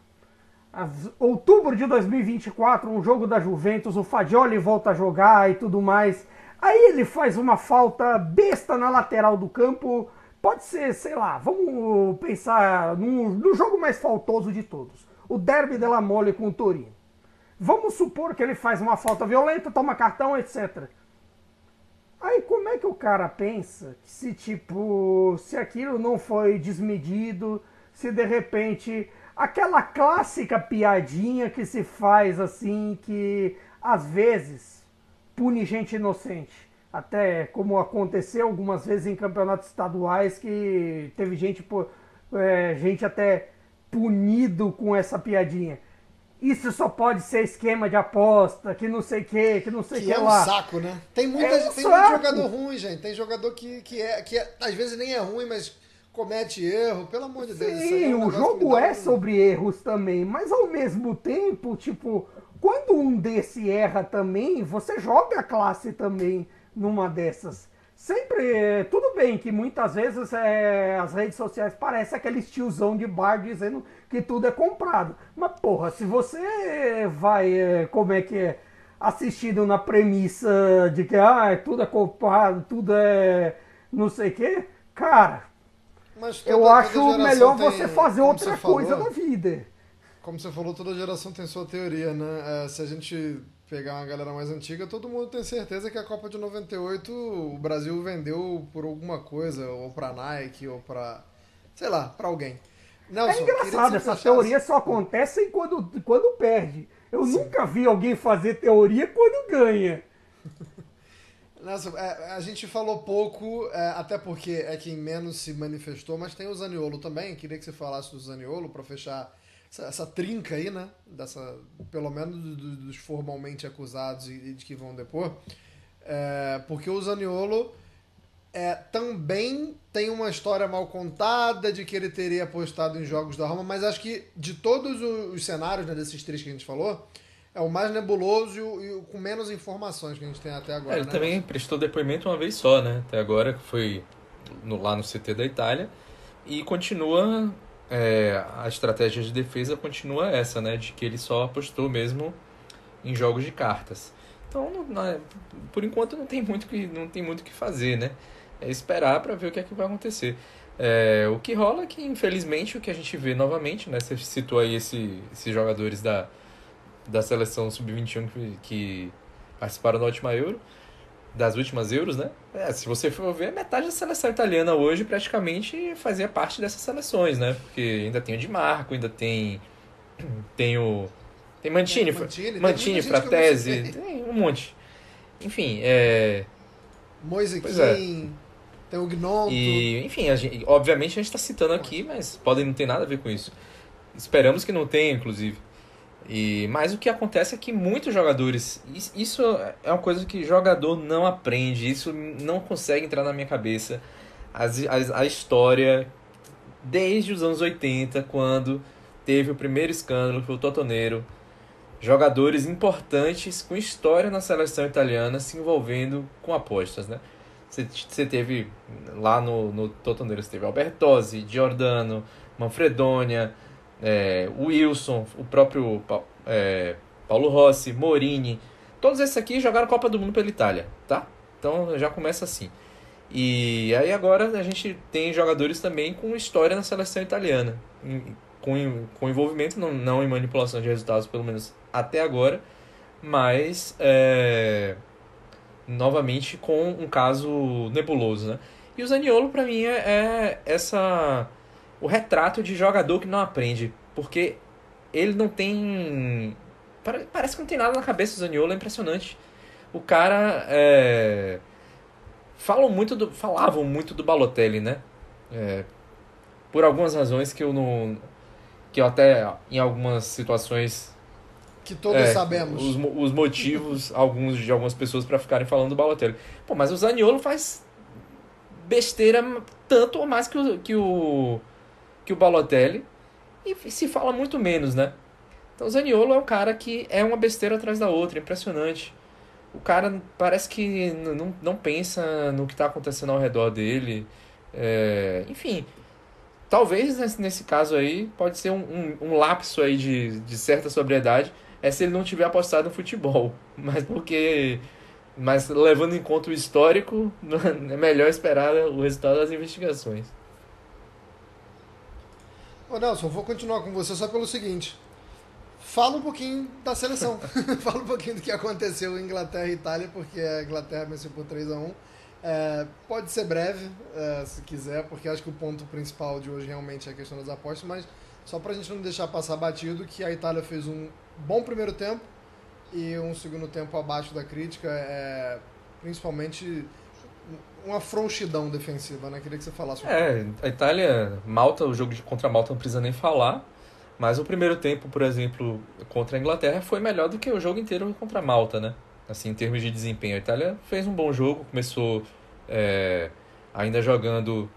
Outubro de 2024, um jogo da Juventus, o Fagioli volta a jogar e tudo mais. Aí ele faz uma falta besta na lateral do campo. Pode ser, sei lá, vamos pensar no jogo mais faltoso de todos. O Derby della Mole com o Torino. Vamos supor que ele faz uma falta violenta, toma cartão, etc. Aí como é que o cara pensa se aquilo não foi desmedido, se de repente aquela clássica piadinha que se faz assim, que às vezes pune gente inocente, até como aconteceu algumas vezes em campeonatos estaduais que teve gente até punido com essa piadinha. Isso só pode ser esquema de aposta, que não sei o que não sei o que lá. Que é um saco, né? Tem muito jogador ruim, gente. Tem jogador que às vezes nem é ruim, mas comete erro. Pelo amor de Deus. Sim, o jogo é sobre erros também, mas ao mesmo tempo, tipo, quando um desse erra também, você joga a classe também numa dessas. Sempre, tudo bem que muitas vezes as redes sociais parecem aqueles tiozão de bar dizendo que tudo é comprado. Mas porra, se você vai, como é que é? assistindo na premissa de que tudo é culpado, tudo é não sei o quê, cara, Mas eu toda acho geração melhor tem, você fazer como outra você coisa falou, na vida. Como você falou, toda geração tem sua teoria, né? Se a gente pegar uma galera mais antiga, todo mundo tem certeza que a Copa de 98 o Brasil vendeu por alguma coisa, ou pra Nike, ou pra, sei lá, pra alguém. Nelson, É queria que engraçado, você essas fechasse. teorias só acontecem quando perde. Eu nunca vi alguém fazer teoria quando ganha. Nelson, a gente falou pouco, até porque é quem menos se manifestou, mas tem o Zaniolo também. Queria que você falasse do Zaniolo para fechar essa trinca aí, né? Pelo menos dos formalmente acusados e de que vão depor. Porque o Zaniolo também tem uma história mal contada de que ele teria apostado em jogos da Roma, mas acho que de todos os cenários, né, desses três que a gente falou, é o mais nebuloso e o com menos informações que a gente tem até agora. Ele né, também Nelson? prestou depoimento uma vez só, né? Até agora, que foi lá no CT da Itália. E continua, a estratégia de defesa continua essa, né? De que ele só apostou mesmo em jogos de cartas. Então, por enquanto, não tem muito o que fazer, né? É esperar para ver o que é que vai acontecer. O que rola é que, infelizmente, o que a gente vê novamente, né? Você citou aí esses jogadores da seleção sub-21 que participaram da última Euro, das últimas Euros, né? Se você for ver, metade da seleção italiana hoje praticamente fazia parte dessas seleções, né? Porque ainda tem o Di Marco, ainda tem Mantini, Mantini, Mantini, tem muita gente que eu Fratesi, não sei. tem um monte. Enfim, Moise pois é. Kean, tem o Gnonto. E, enfim, obviamente a gente está citando aqui, mas podem não ter nada a ver com isso. Esperamos que não tenha, inclusive. Mas o que acontece é que muitos jogadores... Isso é uma coisa que jogador não aprende. Isso não consegue entrar na minha cabeça. A história, desde os anos 80, quando teve o primeiro escândalo, foi o Totonero. Jogadores importantes com história na seleção italiana se envolvendo com apostas, né? Você teve lá no Totonero, você teve Albertozzi, Giordano, Manfredonia, Wilson, o próprio Paulo Rossi, Morini. Todos esses aqui jogaram Copa do Mundo pela Itália, tá? Então já começa assim. E aí agora a gente tem jogadores também com história na seleção italiana, com envolvimento, não em manipulação de resultados, pelo menos até agora, mas novamente com um caso nebuloso, né? E o Zaniolo, pra mim, o retrato de jogador que não aprende, porque ele não tem... Parece que não tem nada na cabeça do Zaniolo, é impressionante. O cara... falavam muito do Balotelli, né? Por algumas razões que eu não... Que eu até, em algumas situações... Que todos sabemos. Os motivos, de algumas pessoas para ficarem falando do Balotelli. Pô, mas o Zaniolo faz besteira tanto ou mais que o Balotelli e se fala muito menos, né? Então o Zaniolo é um cara que é uma besteira atrás da outra, impressionante. O cara parece que não pensa no que está acontecendo ao redor dele. Enfim, talvez nesse caso aí pode ser um lapso aí de certa sobriedade, se ele não tiver apostado no futebol. Mas levando em conta o histórico, é melhor esperar o resultado das investigações. Ô Nelson, vou continuar com você só pelo seguinte. Fala um pouquinho da seleção. Fala um pouquinho do que aconteceu em Inglaterra e Itália, porque a Inglaterra venceu por 3-1. Pode ser breve, se quiser, porque acho que o ponto principal de hoje realmente é a questão das apostas, mas só pra gente não deixar passar batido que a Itália fez um bom primeiro tempo e um segundo tempo abaixo da crítica, principalmente uma frouxidão defensiva, né? Queria que você falasse um pouco. A Itália, Malta, o jogo contra a Malta não precisa nem falar, mas o primeiro tempo, por exemplo, contra a Inglaterra foi melhor do que o jogo inteiro contra a Malta, né? Assim, em termos de desempenho, a Itália fez um bom jogo, começou ainda jogando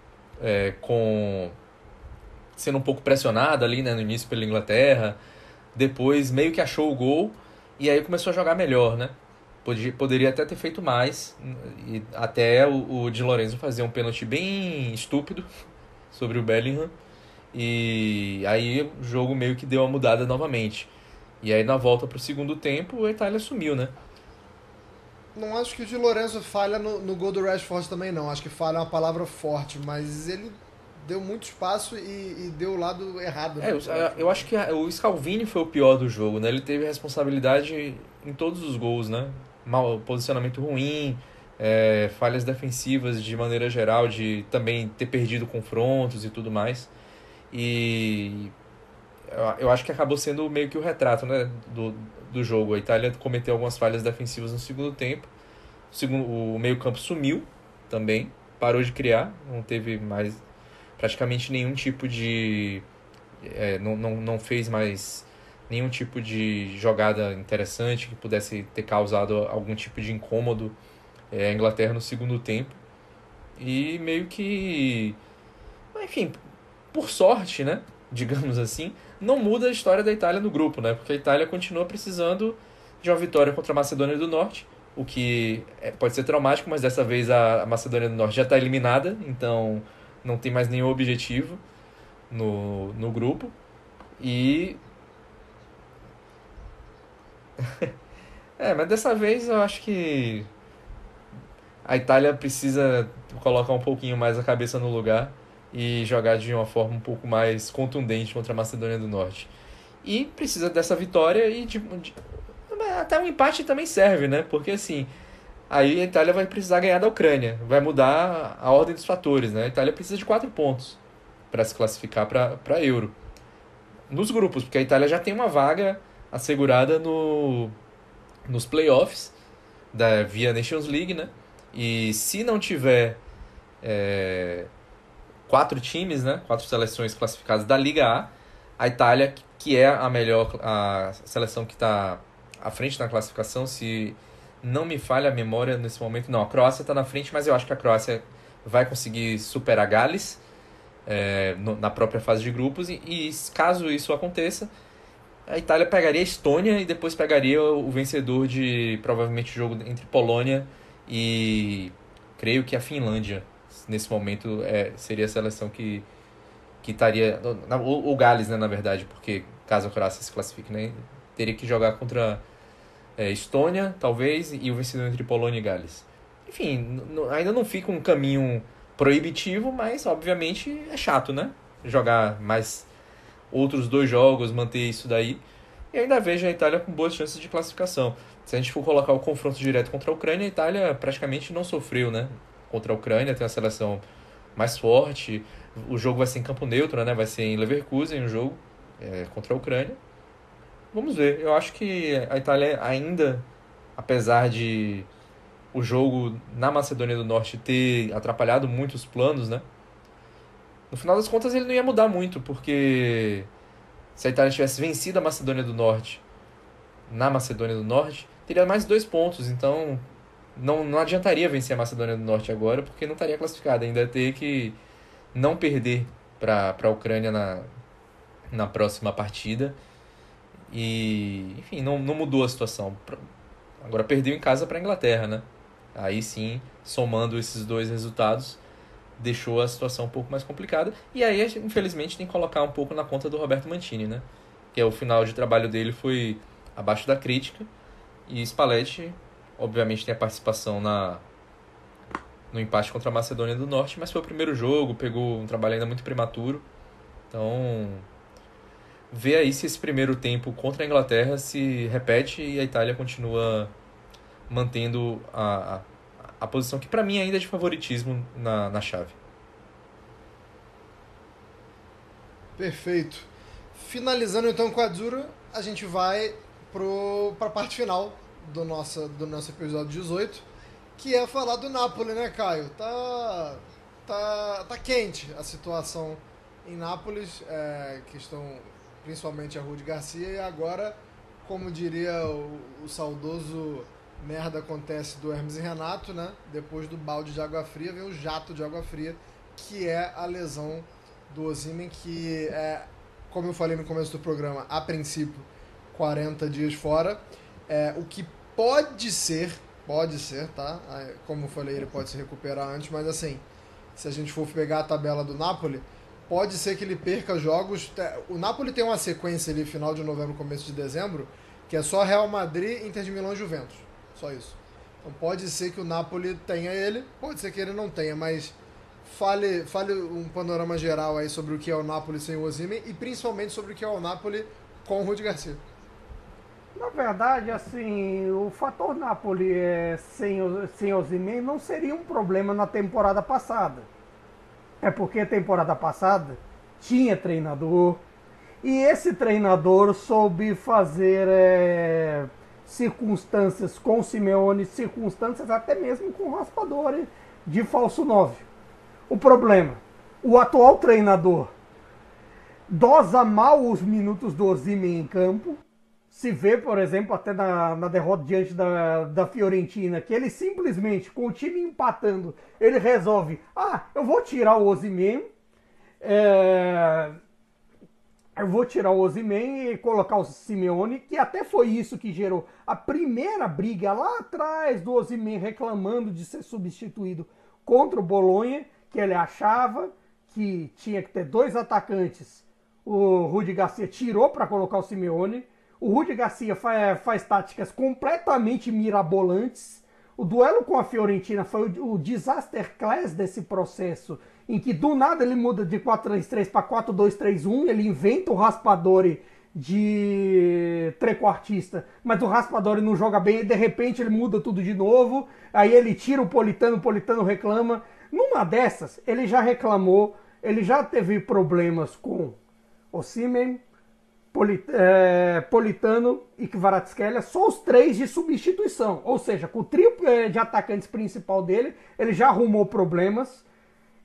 sendo um pouco pressionada ali, né, no início pela Inglaterra, depois meio que achou o gol e aí começou a jogar melhor, né? Poderia até ter feito mais, e até o Di Lorenzo fazer um pênalti bem estúpido sobre o Bellingham, e aí o jogo meio que deu uma mudada novamente. E aí na volta pro segundo tempo a Itália sumiu, né? Não acho que o Di Lorenzo falha no gol do Rashford também, não. Acho que falha é uma palavra forte, mas ele deu muito espaço e deu o lado errado. Né? Eu acho que o Scalvini foi o pior do jogo, né? Ele teve responsabilidade em todos os gols, né? Posicionamento ruim, falhas defensivas de maneira geral, de também ter perdido confrontos e tudo mais. E eu acho que acabou sendo meio que o retrato, né, do jogo. A Itália cometeu algumas falhas defensivas no segundo tempo. O meio-campo sumiu também, parou de criar, não teve mais praticamente nenhum tipo de. Não fez mais nenhum tipo de jogada interessante que pudesse ter causado algum tipo de incômodo à Inglaterra no segundo tempo. E meio que. Enfim, por sorte, né? Digamos assim, não muda a história da Itália no grupo, né? Porque a Itália continua precisando de uma vitória contra a Macedônia do Norte, o que pode ser traumático, mas dessa vez a Macedônia do Norte já está eliminada, então não tem mais nenhum objetivo no grupo. E. Mas dessa vez eu acho que a Itália precisa colocar um pouquinho mais a cabeça no lugar e jogar de uma forma um pouco mais contundente contra a Macedônia do Norte. E precisa dessa vitória e até um empate também serve, né? Porque assim, aí a Itália vai precisar ganhar da Ucrânia, vai mudar a ordem dos fatores, né? A Itália precisa de 4 pontos para se classificar para Euro. Nos grupos, porque a Itália já tem uma vaga assegurada nos playoffs via Nations League, né? E se não tiver 4 times, né? 4 seleções classificadas da Liga A Itália, que é a seleção que está à frente na classificação, se não me falha a memória nesse momento, não, a Croácia está na frente, mas eu acho que a Croácia vai conseguir superar Gales na própria fase de grupos, e caso isso aconteça, a Itália pegaria a Estônia e depois pegaria o vencedor de provavelmente o jogo entre Polônia e creio que a Finlândia. Nesse momento seria a seleção que estaria. O Gales, né, na verdade, porque caso a Croácia se classifique, né, teria que jogar contra Estônia, talvez, e o vencedor entre Polônia e Gales. Enfim, ainda não fica um caminho proibitivo, mas obviamente é chato, né? Jogar mais outros 2 jogos, manter isso daí. E ainda vejo a Itália com boas chances de classificação. Se a gente for colocar o confronto direto contra a Ucrânia, a Itália praticamente não sofreu, né? Contra a Ucrânia, tem uma seleção mais forte. O jogo vai ser em campo neutro, né? Vai ser em Leverkusen o jogo contra a Ucrânia. Vamos ver. Eu acho que a Itália ainda, apesar de o jogo na Macedônia do Norte ter atrapalhado muito os planos, né? No final das contas ele não ia mudar muito, porque se a Itália tivesse vencido a Macedônia do Norte na Macedônia do Norte, teria mais 2 pontos, então não adiantaria vencer a Macedônia do Norte agora, porque não estaria classificada, ainda ia ter que não perder para a Ucrânia na próxima partida. E, enfim, não mudou a situação. Agora perdeu em casa para a Inglaterra, né? Aí sim, somando esses 2 resultados, deixou a situação um pouco mais complicada. E aí, infelizmente, tem que colocar um pouco na conta do Roberto Mancini, né? Que o final de trabalho dele foi abaixo da crítica. E Spalletti, obviamente, tem a participação no empate contra a Macedônia do Norte, mas foi o primeiro jogo, pegou um trabalho ainda muito prematuro. Então, vê aí se esse primeiro tempo contra a Inglaterra se repete e a Itália continua mantendo a posição que para mim ainda é de favoritismo na chave. Perfeito. Finalizando então com a Azzurra, a gente vai para a parte final do nosso episódio 18, que é falar do Napoli, né, Caio? Tá quente a situação em Nápoles, questão principalmente a Rudy Garcia, e agora, como diria o saudoso merda acontece do Hermes e Renato, né? Depois do balde de água fria vem o jato de água fria, que é a lesão do Osimhen, que como eu falei no começo do programa, a princípio 40 dias fora, o que pode ser, tá? Como eu falei, ele pode se recuperar antes, mas assim, se a gente for pegar a tabela do Napoli, pode ser que ele perca jogos. O Napoli tem uma sequência ali, final de novembro, começo de dezembro, que é só Real Madrid, Inter de Milão e Juventus. Só isso. Então pode ser que o Napoli tenha ele, pode ser que ele não tenha, mas fale um panorama geral aí sobre o que é o Napoli sem o Osimhen e principalmente sobre o que é o Napoli com o Rudi Garcia. Na verdade, assim, o fator Napoli sem Osimhen não seria um problema na temporada passada. É porque a temporada passada tinha treinador e esse treinador soube fazer circunstâncias com o Simeone, circunstâncias até mesmo com o Raspadori de falso 9. O problema, o atual treinador dosa mal os minutos do Osimhen em campo. Se vê, por exemplo, até na derrota diante da Fiorentina, que ele simplesmente, com o time empatando, ele resolve, eu vou tirar o Osimhen, e colocar o Simeone, que até foi isso que gerou a primeira briga lá atrás do Osimhen reclamando de ser substituído contra o Bolonha, que ele achava que tinha que ter 2 atacantes. O Rudi Garcia tirou para colocar o Simeone. O Rudi Garcia faz táticas completamente mirabolantes. O duelo com a Fiorentina foi o disaster class desse processo, em que do nada ele muda de 4-3-3 para 4-2-3-1, ele inventa o Raspadori de trequartista, mas o Raspadori não joga bem, e de repente ele muda tudo de novo, aí ele tira o Politano reclama. Numa dessas, ele já reclamou, ele já teve problemas com Osimhen, Politano e Kvaratskhelia, só os 3 de substituição, ou seja, com o trio de atacantes principal dele, ele já arrumou problemas.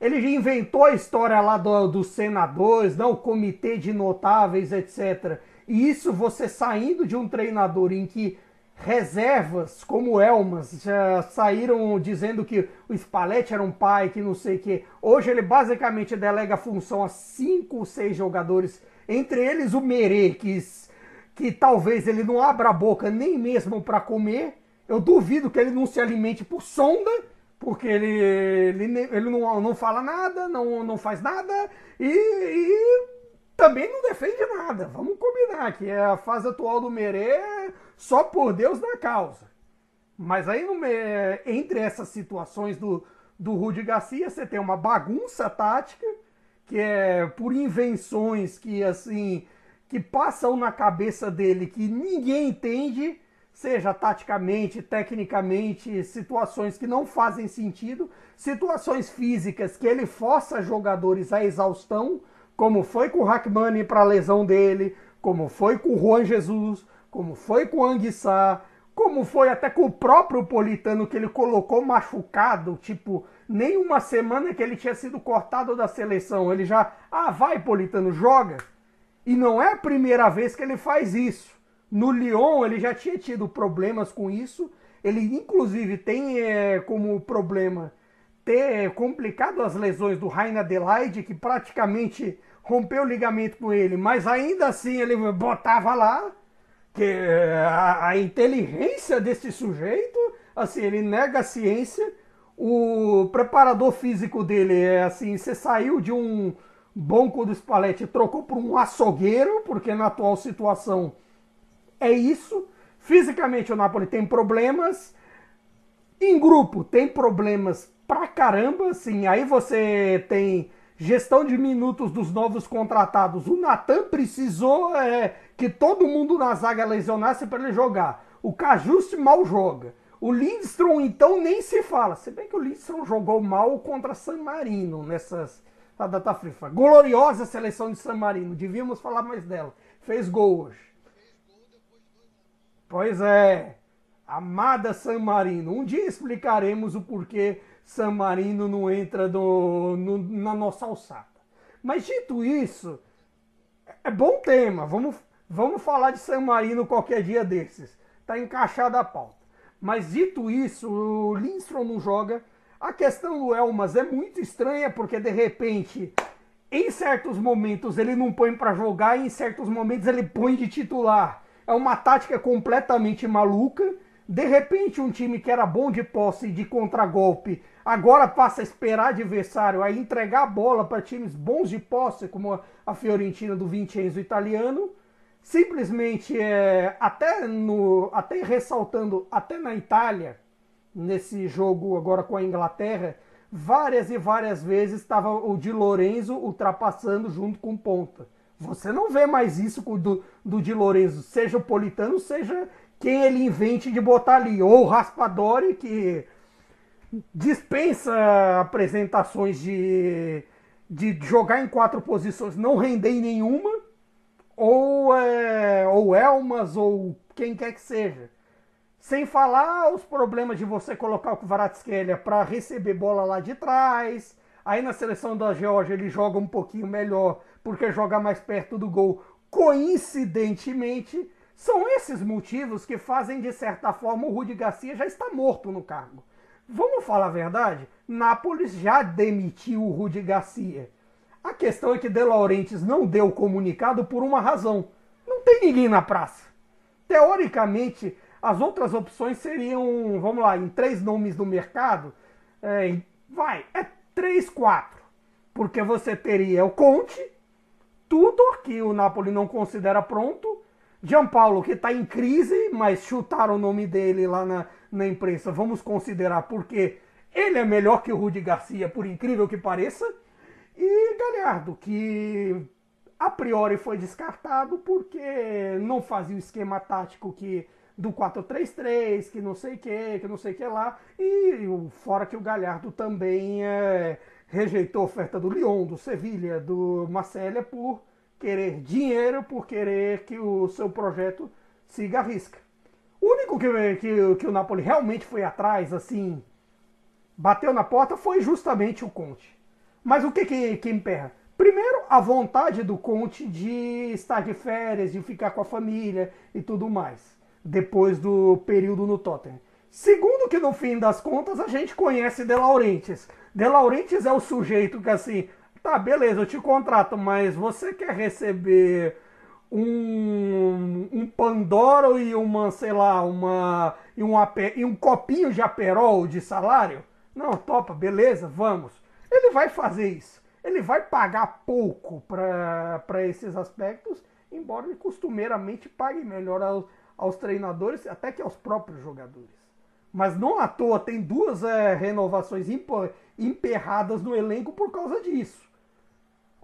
Ele já inventou a história lá dos senadores, o comitê de notáveis, etc. E isso você saindo de um treinador em que reservas como Elmas já saíram dizendo que o Spalletti era um pai, que não sei o que. Hoje ele basicamente delega a função a 5 ou 6 jogadores, entre eles o Merê, que talvez ele não abra a boca nem mesmo para comer. Eu duvido que ele não se alimente por sonda, porque ele não fala nada, não faz nada e também não defende nada. Vamos combinar que a fase atual do Merê só por Deus da causa. Mas aí entre essas situações do Rudi Garcia, você tem uma bagunça tática, que é por invenções que passam na cabeça dele, que ninguém entende, seja taticamente, tecnicamente, situações que não fazem sentido, situações físicas que ele força jogadores à exaustão, como foi com o Rachmani para a lesão dele, como foi com o Juan Jesus, como foi com o Anguissa, como foi até com o próprio Politano, que ele colocou machucado, tipo, nem uma semana que ele tinha sido cortado da seleção, ele já, vai Politano, joga. E não é a primeira vez que ele faz isso. No Lyon ele já tinha tido problemas com isso, ele inclusive tem como problema ter complicado as lesões do Rainer Adelaide, que praticamente rompeu o ligamento com ele, mas ainda assim ele botava lá, que a inteligência desse sujeito, assim, ele nega a ciência. O preparador físico dele você saiu de um banco do Spalletti e trocou por um açougueiro, porque na atual situação é isso. Fisicamente o Napoli tem problemas, em grupo tem problemas pra caramba, assim, aí você tem gestão de minutos dos novos contratados. O Natan precisou que todo mundo na zaga lesionasse para ele jogar. O Cajuste mal joga. O Lindstrom, então, nem se fala. Se bem que o Lindstrom jogou mal contra San Marino nessas data FIFA. Gloriosa seleção de San Marino. Devíamos falar mais dela. Fez gol hoje. Pois é. Amada San Marino. Um dia explicaremos o porquê San Marino não entra na nossa alçada. Mas dito isso, é bom tema. Vamos falar de San Marino qualquer dia desses. Tá encaixada a pauta. Mas dito isso, o Lindstrom não joga. A questão do Elmas é muito estranha, porque de repente, em certos momentos ele não põe para jogar, e em certos momentos ele põe de titular. É uma tática completamente maluca. De repente, um time que era bom de posse e de contragolpe, agora passa a esperar adversário, a entregar a bola para times bons de posse, como a Fiorentina do Vincenzo italiano. Simplesmente, até ressaltando, até na Itália, nesse jogo agora com a Inglaterra, várias e várias vezes estava o Di Lorenzo ultrapassando junto com o ponta. Você não vê mais isso do Di Lorenzo, seja o Politano, seja quem ele invente de botar ali. Ou o Raspadori, que dispensa apresentações de jogar em 4 posições, não render em nenhuma, ou Elmas, ou quem quer que seja. Sem falar os problemas de você colocar o Kvaratskhelia para receber bola lá de trás. Aí na seleção da Geórgia ele joga um pouquinho melhor, porque joga mais perto do gol. Coincidentemente, são esses motivos que fazem, de certa forma, o Rudi Garcia já estar morto no cargo. Vamos falar a verdade? Nápoles já demitiu o Rudi Garcia. A questão é que De Laurentiis não deu o comunicado por uma razão. Não tem ninguém na praça. Teoricamente, as outras opções seriam, vamos lá, em 3 nomes do mercado, 3, 4. Porque você teria o Conte, Tudor, que o Napoli não considera pronto, Gianpaolo, que está em crise, mas chutaram o nome dele lá na imprensa, vamos considerar, porque ele é melhor que o Rudi Garcia, por incrível que pareça, e Galhardo, que a priori foi descartado porque não fazia o esquema tático do 4-3-3, que não sei o que lá, e fora que o Galhardo também rejeitou a oferta do Lyon, do Sevilha, do Marselha, por querer dinheiro, por querer que o seu projeto siga a risca. O único que o Napoli realmente foi atrás, assim, bateu na porta, foi justamente o Conte. Mas o que emperra? Primeiro, a vontade do Conte de estar de férias, de ficar com a família e tudo mais, depois do período no Tottenham. Segundo, que no fim das contas a gente conhece De Laurentiis. De Laurentiis é o sujeito que, assim, tá, beleza, eu te contrato, mas você quer receber um Pandoro e uma, sei lá, e um copinho de Aperol de salário? Não, topa, beleza, vamos. Ele vai fazer isso. Ele vai pagar pouco para esses aspectos, embora ele costumeiramente pague melhor aos treinadores, até que aos próprios jogadores. Mas não à toa tem 2 renovações emperradas no elenco por causa disso.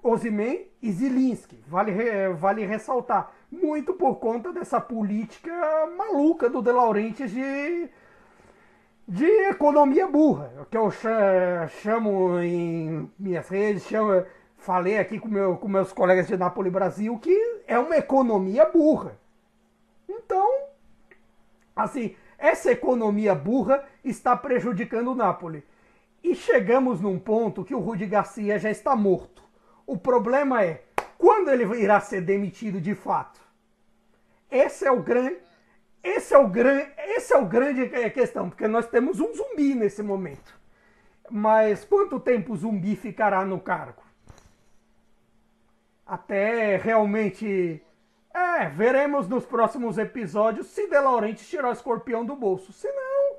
Osimhen e Zielinski, vale ressaltar, muito por conta dessa política maluca do De Laurentiis de economia burra, que eu chamo em minhas redes, falei aqui com meus colegas de Napoli Brasil, que é uma economia burra. Então, assim, essa economia burra está prejudicando o Napoli. E chegamos num ponto que o Rudi Garcia já está morto. O problema é, quando ele irá ser demitido de fato? Esse é o grande questão, porque nós temos um zumbi nesse momento. Mas quanto tempo o zumbi ficará no cargo? Até realmente... veremos nos próximos episódios se De Laurentiis tirar o escorpião do bolso. Se não,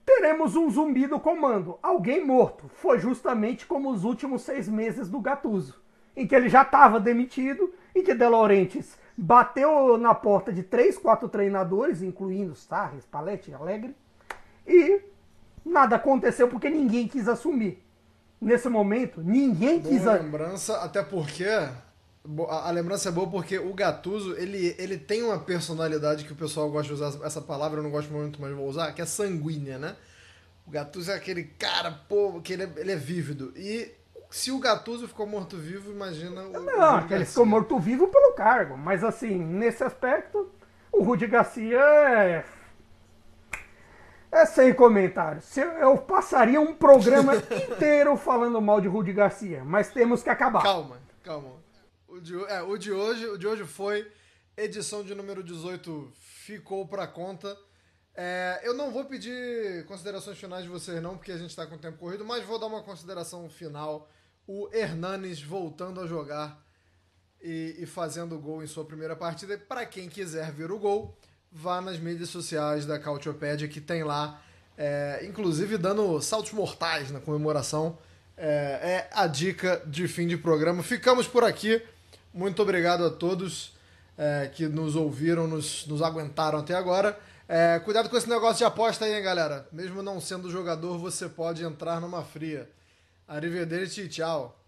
teremos um zumbi do comando. Alguém morto. Foi justamente como os últimos 6 meses do Gattuso, em que ele já estava demitido, em que De Laurentiis bateu na porta de 3, 4 treinadores, incluindo Sarri, Spalletti, Allegri, e nada aconteceu porque ninguém quis assumir. Nesse momento, ninguém quis... Boa lembrança, até porque... A lembrança é boa porque o Gattuso, ele tem uma personalidade que o pessoal gosta de usar essa palavra, eu não gosto muito, mas vou usar, que é sanguínea, né? O Gattuso é aquele cara, pô, que ele é vívido. E se o Gattuso ficou morto-vivo, imagina o Não, ele ficou morto-vivo pelo cargo. Mas assim, nesse aspecto, o Rudi Garcia é sem comentários. Eu passaria um programa inteiro falando mal de Rudi Garcia, mas temos que acabar. Calma. O de hoje foi edição de número 18, ficou pra conta. Eu não vou pedir considerações finais de vocês não, porque a gente tá com o tempo corrido, mas vou dar uma consideração final. O Hernanes voltando a jogar e fazendo gol em sua primeira partida. Para quem quiser ver o gol, vá nas mídias sociais da Cautiopédia, que tem lá, inclusive dando saltos mortais na comemoração. É a dica de fim de programa. Ficamos por aqui. Muito obrigado a todos que nos ouviram, nos aguentaram até agora. Cuidado com esse negócio de aposta aí, hein, galera. Mesmo não sendo jogador, você pode entrar numa fria. Arrivederci, tchau.